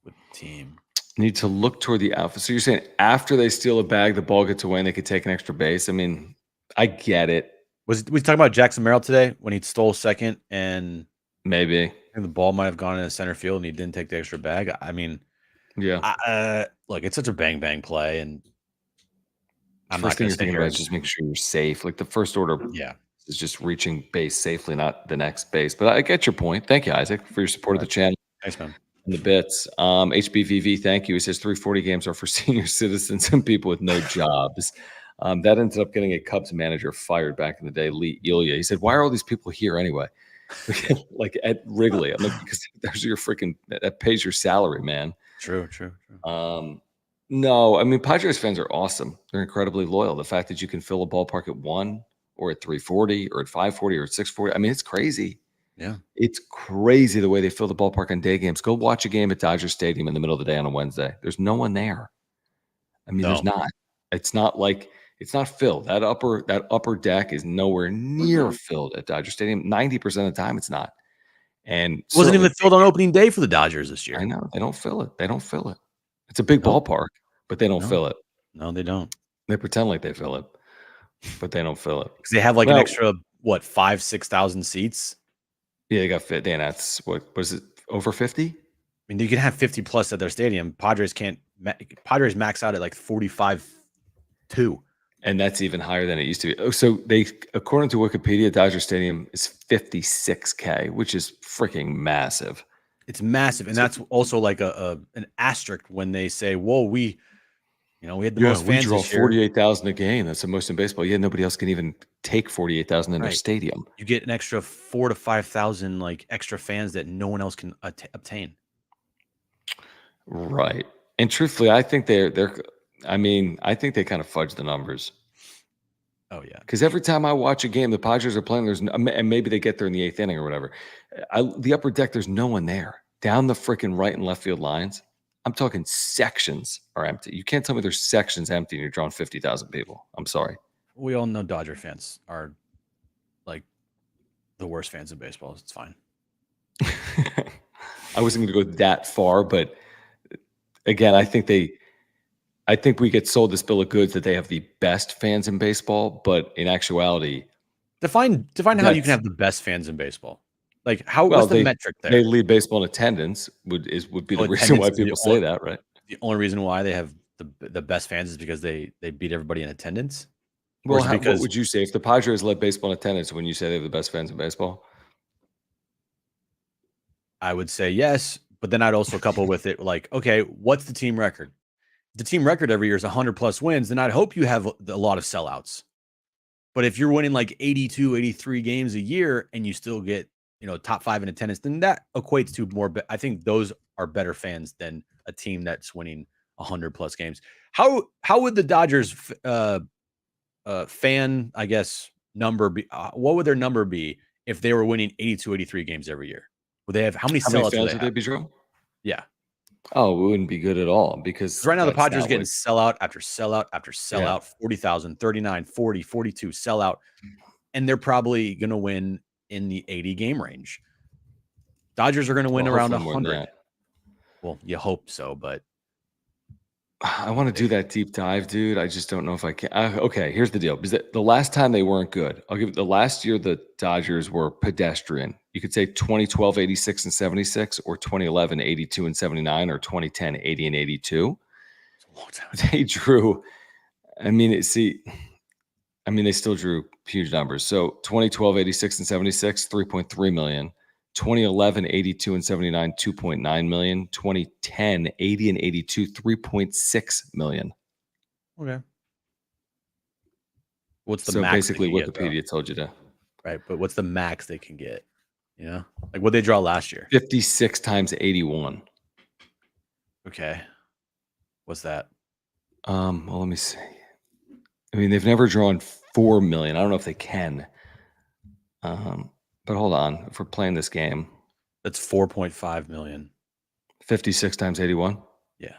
with the team. Need to look toward the outfield. So you're saying after they steal a bag, the ball gets away and they could take an extra base? I mean, I get it. Was we talking about Jackson Merrill today when he stole second and maybe the ball might have gone in the center field and he didn't take the extra bag? I mean, look, it's such a bang play, and I'm first thing you're thinking about is just making sure you're safe. Like the first order, is just reaching base safely, not the next base. But I get your point. Thank you, Isaac, for your support of the channel. Thanks, man. And the bits. HBVV, thank you. He says 3:40 games are for senior citizens and people with no jobs. That ended up getting a Cubs manager fired back in the day, Lee Elia. He said, why are all these people here anyway? Like at Wrigley. I'm like, because those are your freaking, that pays your salary, man. True. No, I mean, Padres fans are awesome. They're incredibly loyal. The fact that you can fill a ballpark at 1 or at 340 or at 540 or at 640, I mean, it's crazy. Yeah. It's crazy the way they fill the ballpark on day games. Go watch a game at Dodger Stadium in the middle of the day on a Wednesday. There's no one there. I mean, there's No. not. It's not like it's not filled. That upper deck is nowhere near filled at Dodger Stadium. 90% of the time, it's not. And It wasn't certainly, even filled on opening day for the Dodgers this I year. know they don't fill it. They don't fill it. It's a big Nope. ballpark, but they don't No. fill it. No, they don't. They pretend like they fill it, but they don't fill it. Because they have like an Well, extra, what, 5,000-6,000 seats? yeah, they got fit. Dan, that's what was it, over 50? I mean, you can have 50 plus at their stadium. Padres can't. Padres max out at like 45-2. And that's even higher than it used to be. Oh, so they, according to Wikipedia, Dodger Stadium is 56K, which is freaking massive. It's massive, and that's also like an asterisk when they say, "Whoa, we had the most We fans draw this year." 48,000 a game. That's the most in baseball. Yeah, nobody else can even take 48,000 in their Right. stadium. You get an extra 4,000 to 5,000 like extra fans that no one else can obtain. Right. And truthfully, I think I think they kind of fudge the numbers. Oh yeah, Because every time I watch a game, the Padres are playing, and maybe they get there in the 8th inning or whatever. The upper deck, there's no one there. Down the freaking right and left field lines, I'm talking sections are empty. You can't tell me there's sections empty and you're drawing 50,000 people. I'm sorry. we all know Dodger fans are like the worst fans in baseball. It's fine. I wasn't going to go that far, but again, I think we get sold this bill of goods that they have the best fans in baseball, but in actuality, Define how you can have the best fans in baseball. Like what's the metric there? They lead baseball in attendance would be the reason why people say that, right? The only reason why they have the best fans is because they beat everybody in attendance. Well, what would you say if the Padres led baseball in attendance when you say they have the best fans in baseball? I would say yes, but then I'd also couple with it like, okay, what's the team record? The team record every year is 100 plus wins, then I'd hope you have a lot of sellouts. But if you're winning like 82, 83 games a year and you still get, top 5 in attendance, then that equates to more. I think those are better fans than a team that's winning 100 plus games. How would the Dodgers fan, I guess, number be? What would their number be if they were winning 82, 83 games every year? Would they have how many sellouts fans would they be drawing? Yeah. Oh, it wouldn't be good at all because Right now the Padres are getting sellout after sellout after sellout, 40,000, 39, 40, 42 sellout, and they're probably going to win in the 80 game range. Dodgers are going to win around 100. Well, you hope so, but I want to do that deep dive, dude. I just don't know if I can. Okay, here's the deal. Because the last time they weren't good, I'll give it the last year the Dodgers were pedestrian. You could say 2012, 86 and 76, or 2011, 82 and 79, or 2010, 80 and 82. It's a long time. They drew, they still drew huge numbers. So 2012, 86 and 76, 3.3 million. 2011, 82 and 79, 2.9 million. 2010, 80 and 82, 3.6 million. Okay. What's the so max? Basically, Wikipedia told you to. Right, but what's the max they can get? Like what they draw last year? 56 times 81. Okay. What's that? Well, let me see. They've never drawn 4 million. I don't know if they can. But hold on. If we're playing this game, that's 4.5 million. 56 times 81. Yeah.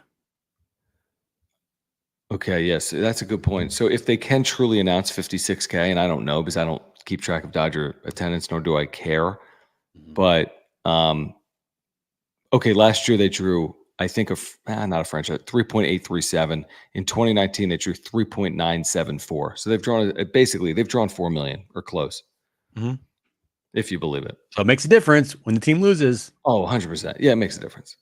Okay. Yes, that's a good point. So if they can truly announce 56K, and I don't know because I don't keep track of Dodger attendance, nor do I care. Mm-hmm. But okay, last year they drew, I think, not a French, 3.837. In 2019, they drew 3.974. So they've drawn 4 million or close. Mm-hmm. If you believe it. So it makes a difference when the team loses. Oh, 100%. Yeah, it makes a difference.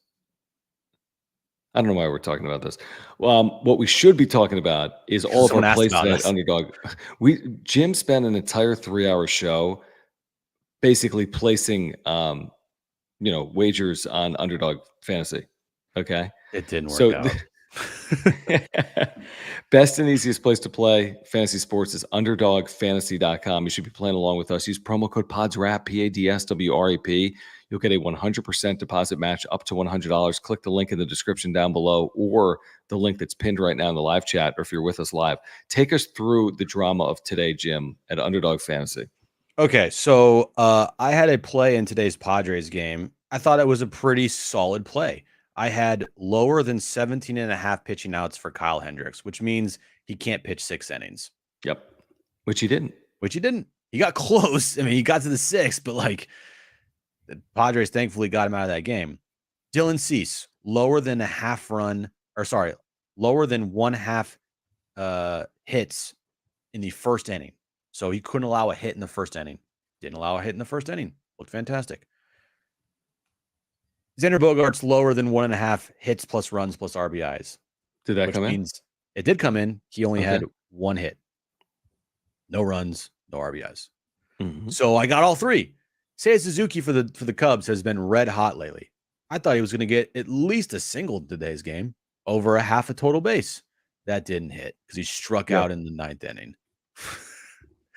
I don't know why we're talking about this. What we should be talking about is all of our places at Underdog. Jim spent an entire 3-hour show basically placing wagers on Underdog Fantasy. Okay. It didn't work out. Best and easiest place to play fantasy sports is underdogfantasy.com. You should be playing along with us. Use promo code PODSWRAP, PADSWRAP. You'll get a 100% deposit match up to $100. Click the link in the description down below or the link that's pinned right now in the live chat, or if you're with us live. Take us through the drama of today, Jim, at Underdog Fantasy. Okay, so I had a play in today's Padres game. I thought it was a pretty solid play. I had lower than 17.5 pitching outs for Kyle Hendricks, which means he can't pitch 6 innings. Yep. Which he didn't. He got close. I mean, he got to the 6th, but like the Padres thankfully got him out of that game. Dylan Cease, lower than lower than 1/2 hits in the first inning. So he couldn't allow a hit in the first inning. Didn't allow a hit in the first inning. Looked fantastic. Xander Bogaerts lower than 1.5 hits plus runs plus RBIs. Did that come in? It did come in. He only had 1 hit. No runs, no RBIs. Mm-hmm. So I got all 3. Seiya Suzuki for the Cubs has been red hot lately. I thought he was going to get at least a single in today's game, over a half a total base. That didn't hit because he struck out in the 9th inning.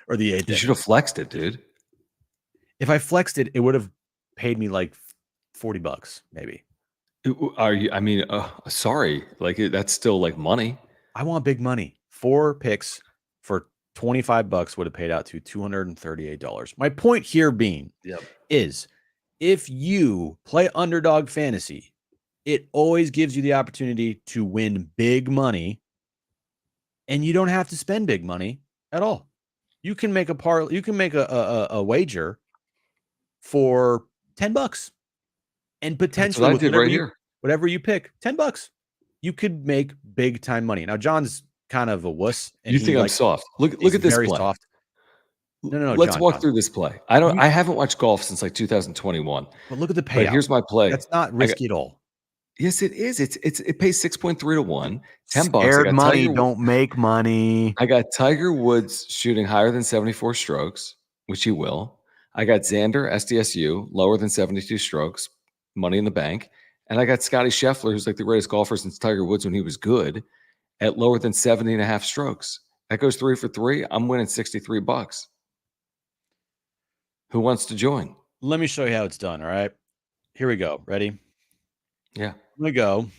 Or the 8th. You should have flexed it, dude. If I flexed it, it would have paid me like $40, maybe. Are you? I mean, sorry, like that's still like money. I want big money. 4 picks for $25 would have paid out to $238. My point here being is, if you play Underdog Fantasy, it always gives you the opportunity to win big money, and you don't have to spend big money at all. You can make a wager for $10 and potentially with whatever you pick, $10. You could make big time money. Now, John's kind of a wuss. And you think I'm soft? Look at this play. Soft. No. Let's walk through this play. I haven't watched golf since like 2021. But look at the payout. But here's my play. That's not risky at all. Yes, it is. It pays 6.3 to 1. $10. Scared money don't make money. I got Tiger Woods shooting higher than 74 strokes, which he will. I got Xander SDSU lower than 72 strokes, money in the bank. And I got Scotty Scheffler, who's like the greatest golfer since Tiger Woods when he was good, at lower than 70.5 strokes. That goes 3 for 3. I'm winning $63. Who wants to join? Let me show you how it's done. All right. Here we go. Ready? Yeah. I'm gonna go.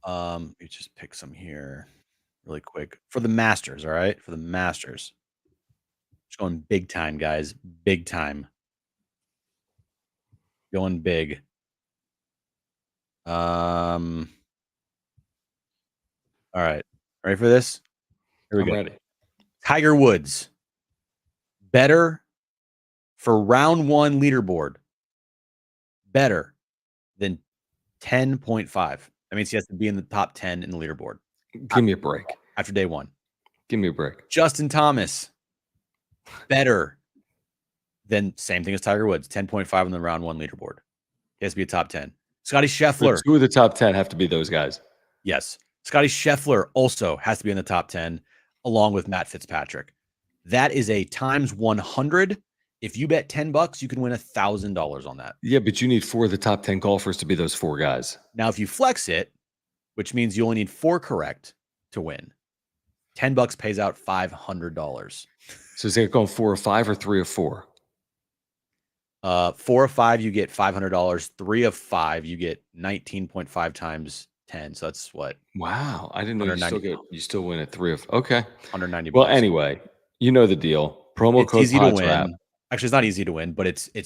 Let me just pick some here really quick for the Masters. All right. For the Masters. Just going big time, guys. Big time. Going big. All right. Ready for this? Here we go. Ready. Tiger Woods. Better for round 1 leaderboard. Better than 10.5. That means he has to be in the top 10 in the leaderboard. Give me a break. After day 1. Give me a break. Justin Thomas. Better than same thing as Tiger Woods. 10.5 on the round 1 leaderboard. He has to be a top 10. Scotty Scheffler. So 2 of the top 10 have to be those guys. Yes. Scotty Scheffler also has to be in the top 10 along with Matt Fitzpatrick. That is a times 100. If you bet $10, you can win $1,000 on that. Yeah, but you need 4 of the top 10 golfers to be those 4 guys. Now, if you flex it, which means you only need 4 correct to win, $10 pays out $500. So is it going 4 or 5 or 3 or 4? 4 of 5, you get $500. 3 of 5, you get 19.5 times 10. So that's what? Wow. I didn't know you still win at 3 of. Okay. $190. Well, anyway, you know the deal. Promo code easy to win. PODSWRAP. Actually, it's not easy to win, but it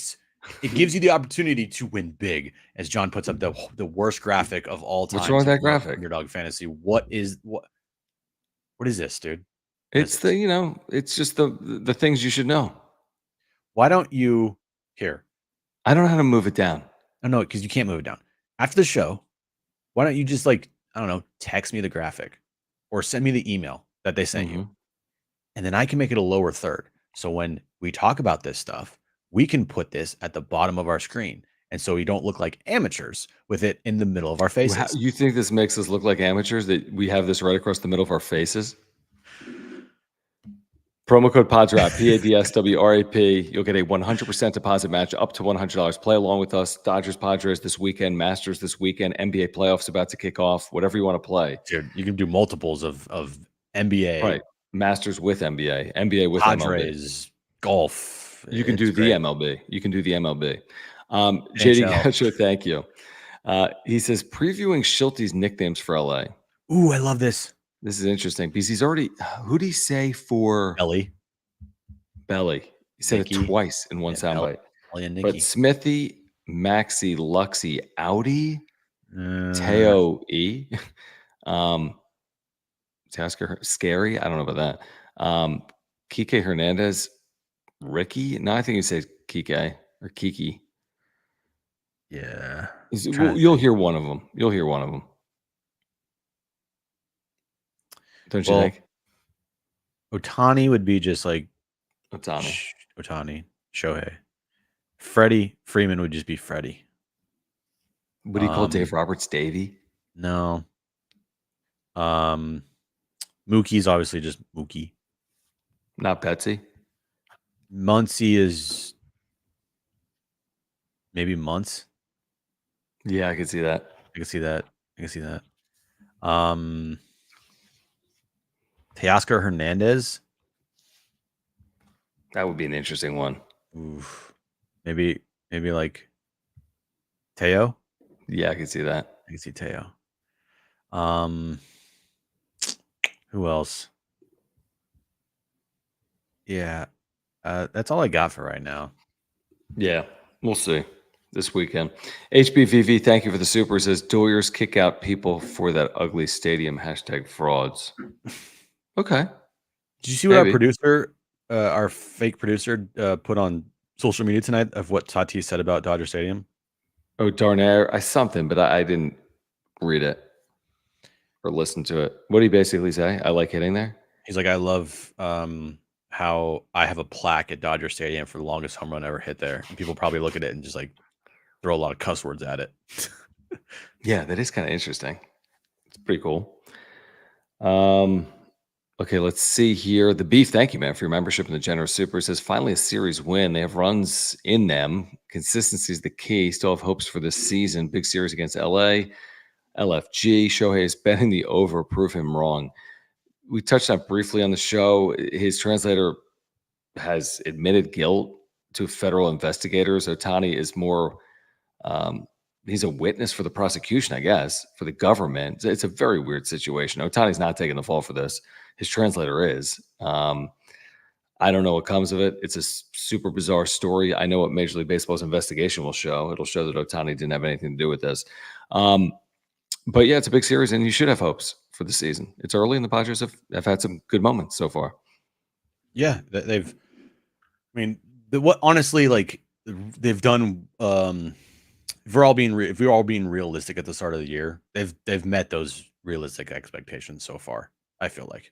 gives you the opportunity to win big. As John puts up the worst graphic of all time. What's wrong with that graphic? Underdog Fantasy. What is this, dude? It's it's just the things you should know. Why don't you here? I don't know how to move it down. No, because you can't move it down. After the show, why don't you just text me the graphic or send me the email that they sent you, and then I can make it a lower third. So when we talk about this stuff, we can put this at the bottom of our screen. And so we don't look like amateurs with it in the middle of our faces. You think this makes us look like amateurs, that we have this right across the middle of our faces? Promo code PADSWRAP, PADSWRAP. You'll get a 100% deposit match up to $100. Play along with us. Dodgers, Padres this weekend, Masters this weekend, NBA playoffs about to kick off. Whatever you want to play. Dude, you can do multiples of NBA. Right. Masters with NBA, NBA with Padres, golf. MLB. You can do the MLB. You can do the MLB. JD NHL. Gacho, thank you. He says, previewing Schulte's nicknames for LA. Ooh, I love this. This is interesting because he's already, who did he say for Belly? He said Nicky. it twice in one soundbite. Belly and Nicky. But Smithy, Maxi, Luxy, Audi, Teo E. Tasker, Scary. I don't know about that. Kike Hernandez, Ricky. No, I think he says Kike or Kiki. Yeah. You'll hear one of them. You'll hear one of them. Don't you think? Ohtani would be just like Ohtani, Shohei. Freddie Freeman would just be Freddie. Would he call Dave Roberts Davey? No. Mookie's obviously just Mookie. Not Betsy. Muncie is maybe Munts. Yeah, I can see that. I can see that. Teoscar Hernandez. That would be an interesting one. Oof. Maybe like Teo. Yeah, I can see that. I can see Teo. Who else? Yeah, that's all I got for right now. Yeah, we'll see this weekend. HBVV, thank you for the super. Says Doyers kick out people for that ugly stadium. #frauds. Okay. Did you see what our producer, our fake producer, put on social media tonight of what Tatis said about Dodger Stadium? Oh, Darnair, I something, but I didn't read it or listen to it. What did he basically say? I like hitting there. He's like, I love how I have a plaque at Dodger Stadium for the longest home run ever hit there. And people probably look at it and just like throw a lot of cuss words at it. Yeah, that is kind of interesting. It's pretty cool. Okay, let's see here. The Beef, thank you, man, for your membership in the Generous Super. It says, finally a series win. They have runs in them. Consistency is the key. Still have hopes for this season. Big series against LA. LFG. Shohei is betting the over. Prove him wrong. We touched on briefly on the show. His translator has admitted guilt to federal investigators. Ohtani is more, he's a witness for the prosecution, I guess, for the government. It's a very weird situation. Ohtani's not taking the fall for this. His translator is. I don't know what comes of it. It's a super bizarre story. I know what Major League Baseball's investigation will show. It'll show that Ohtani didn't have anything to do with this. But yeah, it's a big series, and you should have hopes for the season. It's early, and the Padres have had some good moments so far. Yeah, they've. I mean, honestly, like they've done. If we're all being realistic at the start of the year, they've met those realistic expectations so far. I feel like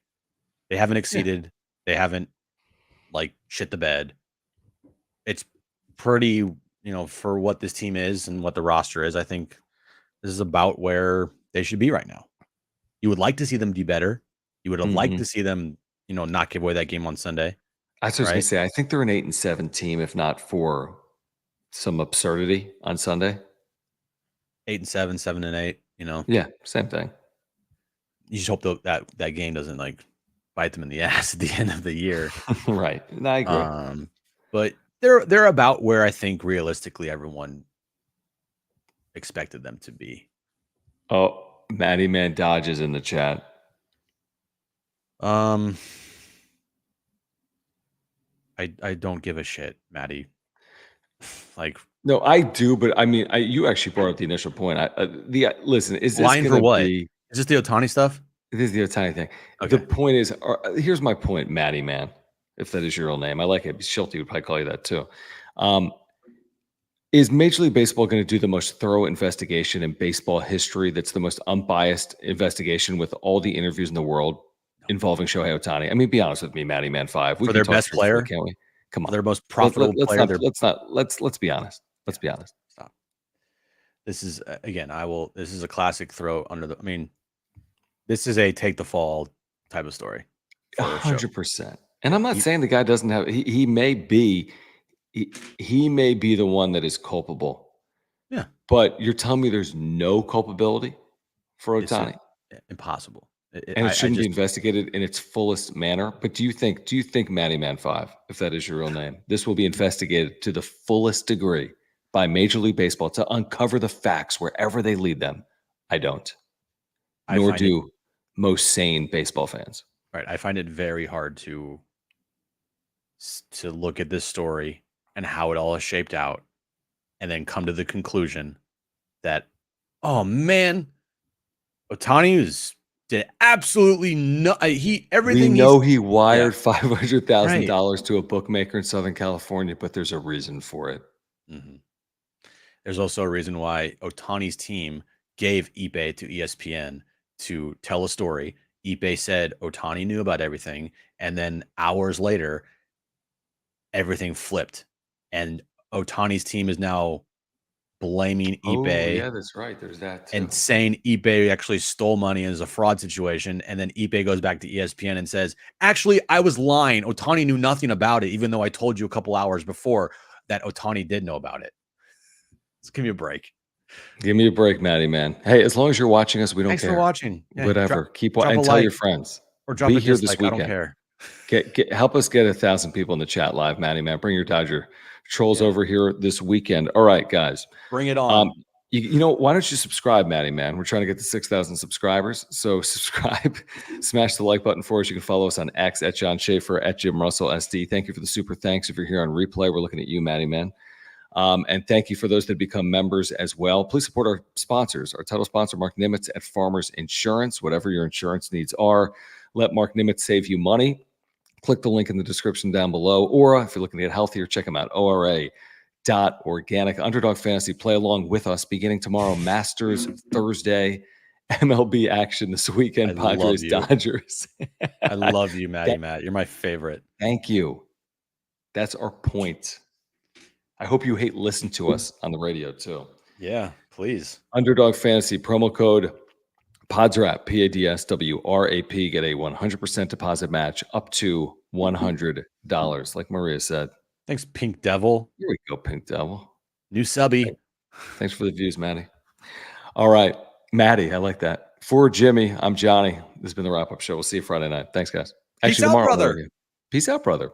they haven't exceeded. Yeah. They haven't like shit the bed. It's pretty, for what this team is and what the roster is. I think this is about where they should be right now. You would like to see them do better. You would have liked to see them, not give away that game on Sunday. I was going to say, I think they're an 8-7 team, if not for some absurdity on Sunday. 8-7, 7-8, Yeah, same thing. You just hope that game doesn't like bite them in the ass at the end of the year. Right. No, I agree. But they're about where I think realistically everyone expected them to be. Oh, Matty Man Dodge is in the chat. I don't give a shit, Matty. Like, no, I do, but I mean, you actually brought up the initial point. Listen, is this line for what? Is this the Ohtani stuff? It is the Ohtani thing. Okay. The point is, here's my point, Matty Man, if that is your real name. I like it. Schulte would probably call you that too. Is Major League Baseball going to do the most thorough investigation in baseball history that's the most unbiased investigation with all the interviews in the world involving Shohei Ohtani? I mean, be honest with me, Matty Man 5. For their best player? Can't we? Come on. Their most profitable player. Let's be honest. Let's be honest. Stop. This is, again, this is a classic throw under the, this is a take the fall type of story. 100%. And I'm not saying the guy doesn't have. He may be. He may be the one that is culpable. Yeah. But you're telling me there's no culpability for It's Ohtani? impossible. And it shouldn't be investigated in its fullest manner. But do you think Matty Man 5, if that is your real name, this will be investigated to the fullest degree by Major League Baseball to uncover the facts wherever they lead them? I don't. Nor do most sane baseball fans. Right. I find it very hard to look at this story and how it all is shaped out and then come to the conclusion that, oh man, Ohtani did absolutely no. Everything. We know he wired $500,000 to a bookmaker in Southern California, but there's a reason for it. Mm-hmm. There's also a reason why Ohtani's team gave Ippei to ESPN to tell a story. Ippei said Ohtani knew about everything, and then hours later, everything flipped, and Ohtani's team is now blaming Ippei. Oh, yeah, that's right. There's that too. And saying Ippei actually stole money and is a fraud situation. And then Ippei goes back to ESPN and says, actually, I was lying. Ohtani knew nothing about it, even though I told you a couple hours before that Ohtani did know about it. Just give me a break. Give me a break, Matty Man. Hey, as long as you're watching us, we don't care. Thanks for watching. Yeah, whatever. Keep watching and tell your friends. Or drop Be a here dislike. this weekend. I don't care. Help us get 1,000 people in the chat live, Matty Man. Bring your Dodger trolls over here this weekend. All right, guys. Bring it on. You know, why don't you subscribe, Matty Man? We're trying to get to 6,000 subscribers. So subscribe, smash the like button for us. You can follow us on X at John Schaefer, at Jim Russell SD. Thank you for the super thanks. If you're here on replay, we're looking at you, Matty Man. And thank you for those that become members as well. Please support our sponsors. Our title sponsor, Mark Nimitz at Farmers Insurance. Whatever your insurance needs are, let Mark Nimitz save you money. Click the link in the description down below. Or if you're looking to get healthier, check them out. ORA.organic. Underdog Fantasy. Play along with us beginning tomorrow. Masters Thursday. MLB action this weekend. Padres, Dodgers. I love you, Matt. You're my favorite. Thank you. That's our point. I hope you listen to us on the radio too. Yeah, please. Underdog Fantasy promo code PODSWRAP, PADSWRAP. Get a 100% deposit match up to $100, like Maria said. Thanks, Pink Devil. Here we go, Pink Devil. New subby. Thanks for the views, Maddie. All right, Maddie, I like that. For Jimmy, I'm Johnny. This has been the wrap-up show. We'll see you Friday night. Thanks, guys. Actually, tomorrow, brother. Peace out, brother.